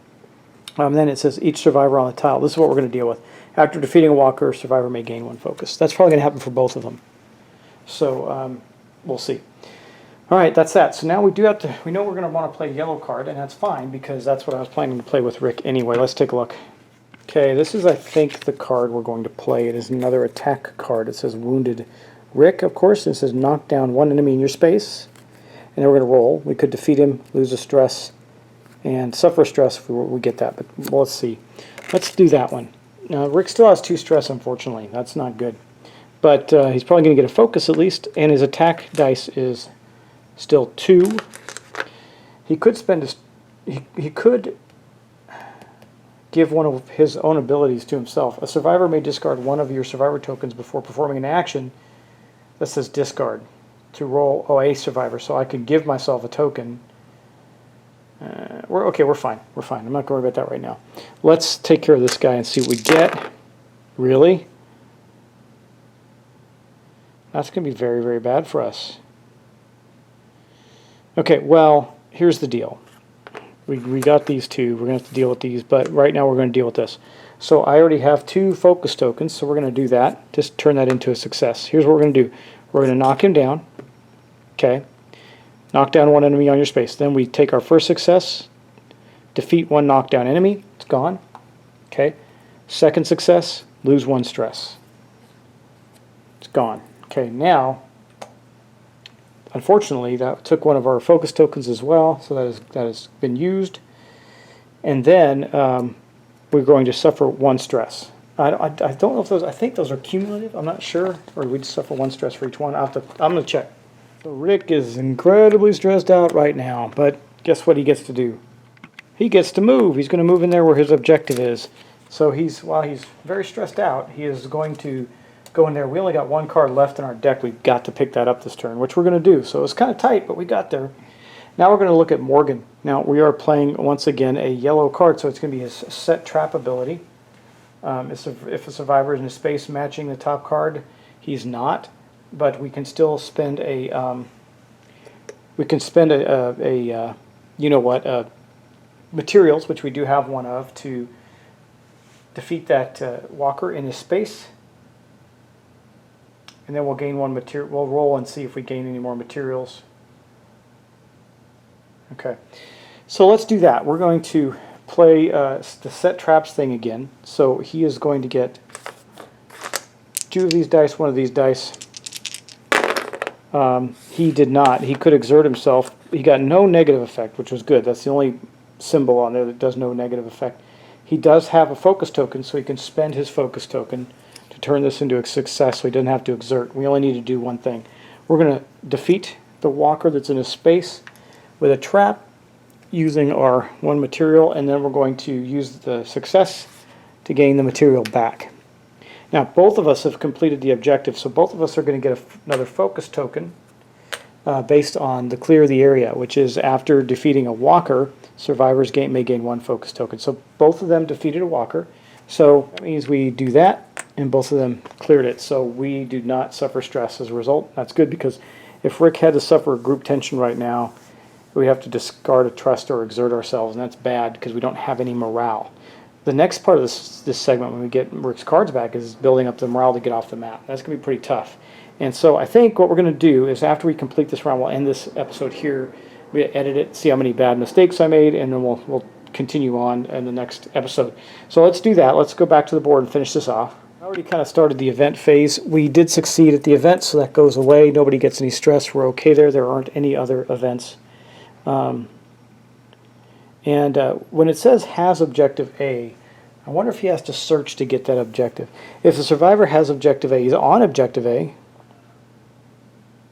Then it says each survivor on the tile. This is what we're going to deal with. After defeating a walker, survivor may gain 1 focus. That's probably going to happen for both of them. So we'll see. All right, that's that. So now we know we're going to want to play yellow card, and that's fine because that's what I was planning to play with Rick anyway. Let's take a look. Okay, this is, I think, the card we're going to play. It is another attack card. It says Wounded Rick, of course. It says knock down 1 enemy in your space. And then we're going to roll. We could defeat him, lose a stress, and suffer stress if we get that. But let's see. Let's do that one. Now, Rick still has 2 stress, unfortunately. That's not good. But he's probably going to get a focus at least, and his attack dice is still 2. He could spend his... He could give 1 of his own abilities to himself. A survivor may discard 1 of your survivor tokens before performing an action that says discard to roll a survivor. So I could give myself a token. We're fine. We're fine. I'm not going to worry about that right now. Let's take care of this guy and see what we get. Really? That's going to be very, very bad for us. Okay, well, here's the deal. We got these 2. We're going to have to deal with these, but right now we're going to deal with this. So I already have 2 focus tokens, so we're going to do that. Just turn that into a success. Here's what we're going to do. We're going to knock him down. Okay. Knock down 1 enemy on your space. Then we take our first success, defeat 1 knockdown enemy. It's gone. Okay. Second success, lose 1 stress. It's gone. Okay, now, unfortunately, that took 1 of our focus tokens as well, so that has been used. And then we're going to suffer 1 stress. I don't know if those, I think those are cumulative, I'm not sure, or we just suffer 1 stress for each one. I'm going to check. So Rick is incredibly stressed out right now, but guess what he gets to do? He gets to move. He's going to move in there where his objective is. So while he's very stressed out, he is going to go in there. We only got 1 card left in our deck. We've got to pick that up this turn, which we're going to do. So it's kind of tight, but we got there. Now we're going to look at Morgan. Now we are playing, once again, a yellow card, so it's going to be his set trap ability. If a survivor is in a space matching the top card, he's not. But we can still spend materials, which we do have 1 of, to defeat that walker in his space. And then we'll gain 1 material. We'll roll and see if we gain any more materials. Okay, so let's do that. We're going to play the set traps thing again. So he is going to get 2 of these dice, 1 of these dice. He did not. He could exert himself. He got no negative effect, which was good. That's the only symbol on there that does no negative effect. He does have a focus token, so he can spend his focus token to turn this into a success, so he doesn't have to exert. We only need to do 1 thing. We're going to defeat the walker that's in his space with a trap using our 1 material, and then we're going to use the success to gain the material back. Now, both of us have completed the objective, so both of us are going to get another focus token based on the clear the area, which is after defeating a walker, survivors may gain 1 focus token. So both of them defeated a walker, so that means we do that, and both of them cleared it. So we do not suffer stress as a result. That's good, because if Rick had to suffer a group tension right now, we have to discard a trust or exert ourselves, and that's bad because we don't have any morale. The next part of this segment, when we get Rick's cards back, is building up the morale to get off the map. That's going to be pretty tough. And so I think what we're going to do is, after we complete this round, we'll end this episode here. We edit it, see how many bad mistakes I made, and then we'll continue on in the next episode. So let's do that. Let's go back to the board and finish this off. I already kind of started the event phase. We did succeed at the event, so that goes away. Nobody gets any stress. We're okay there. There aren't any other events. When it says has objective A, I wonder if he has to search to get that objective. If the survivor has objective A, he's on objective A.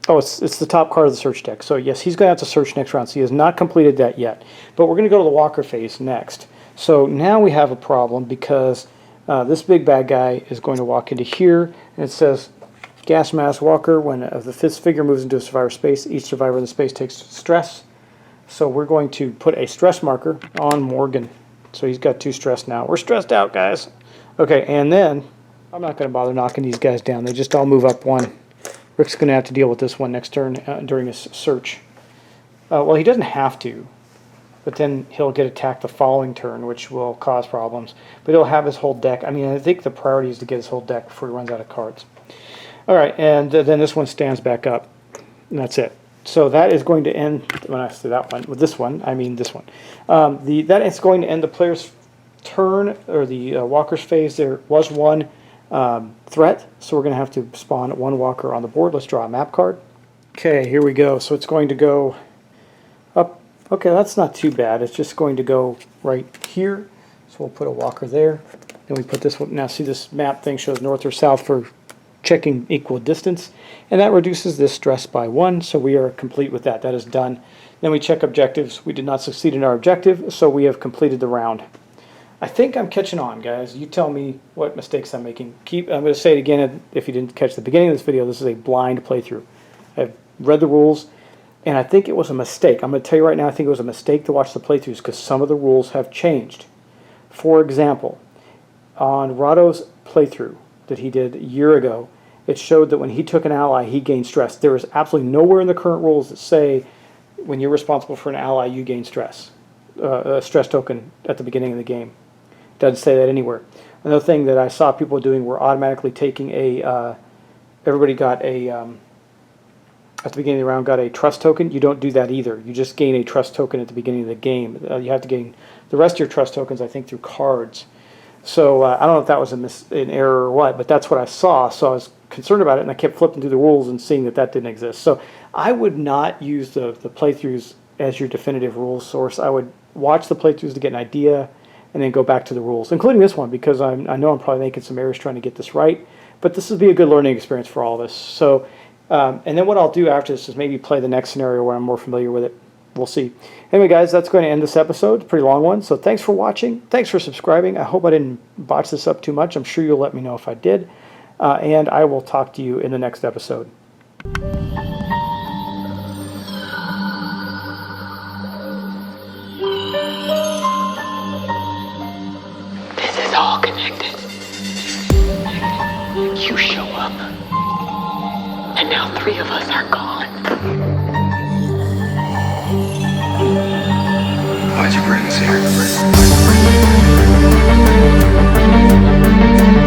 Oh, it's the top card of the search deck. So yes, he's going to have to search next round. So he has not completed that yet. But we're going to go to the walker phase next. So now we have a problem because this big bad guy is going to walk into here, and it says gas mask walker. When the fifth figure moves into a survivor space, each survivor in the space takes stress. So we're going to put a stress marker on Morgan. So he's got 2 stress now. We're stressed out, guys. Okay, and then I'm not going to bother knocking these guys down. They just all move up 1. Rick's going to have to deal with this one next turn during his search. Well, he doesn't have to, but then he'll get attacked the following turn, which will cause problems. But he'll have his whole deck. I mean, I think the priority is to get his whole deck before he runs out of cards. All right, and then this one stands back up, and that's it. So that is going to end, when I say that one, with this one, I mean this one. That is going to end the player's turn, or the walker's phase. There was one threat, so we're going to have to spawn 1 walker on the board. Let's draw a map card. Okay, here we go. So it's going to go up. Okay, that's not too bad. It's just going to go right here. So we'll put a walker there. Then we put this one. Now see, this map thing shows north or south for checking equal distance, and that reduces this stress by 1, so we are complete with that. That is done. Then we check objectives. We did not succeed in our objective, so we have completed the round. I think I'm catching on, guys. You tell me what mistakes I'm making. I'm going to say it again if you didn't catch the beginning of this video. This is a blind playthrough. I've read the rules, and I think it was a mistake. I'm going to tell you right now, I think it was a mistake to watch the playthroughs because some of the rules have changed. For example, on Rado's playthrough that he did a year ago, it showed that when he took an ally, he gained stress. There is absolutely nowhere in the current rules that say when you're responsible for an ally, you gain stress, a stress token at the beginning of the game. It doesn't say that anywhere. Another thing that I saw people doing were automatically taking everybody got a, at the beginning of the round, got a trust token. You don't do that either. You just gain a trust token at the beginning of the game. You have to gain the rest of your trust tokens, I think, through cards. So I don't know if that was an error or what, but that's what I saw. So I was concerned about it, and I kept flipping through the rules and seeing that didn't exist. So I would not use the playthroughs as your definitive rules source. I would watch the playthroughs to get an idea and then go back to the rules, including this one, because I know I'm probably making some errors trying to get this right. But this would be a good learning experience for all of us. So, and then what I'll do after this is maybe play the next scenario where I'm more familiar with it. We'll see. Anyway, guys, that's going to end this episode. It's a pretty long one. So thanks for watching. Thanks for subscribing. I hope I didn't botch this up too much. I'm sure you'll let me know if I did. And I will talk to you in the next episode. This is all connected. You show up, and now 3 of us are gone. Why'd you bring us here?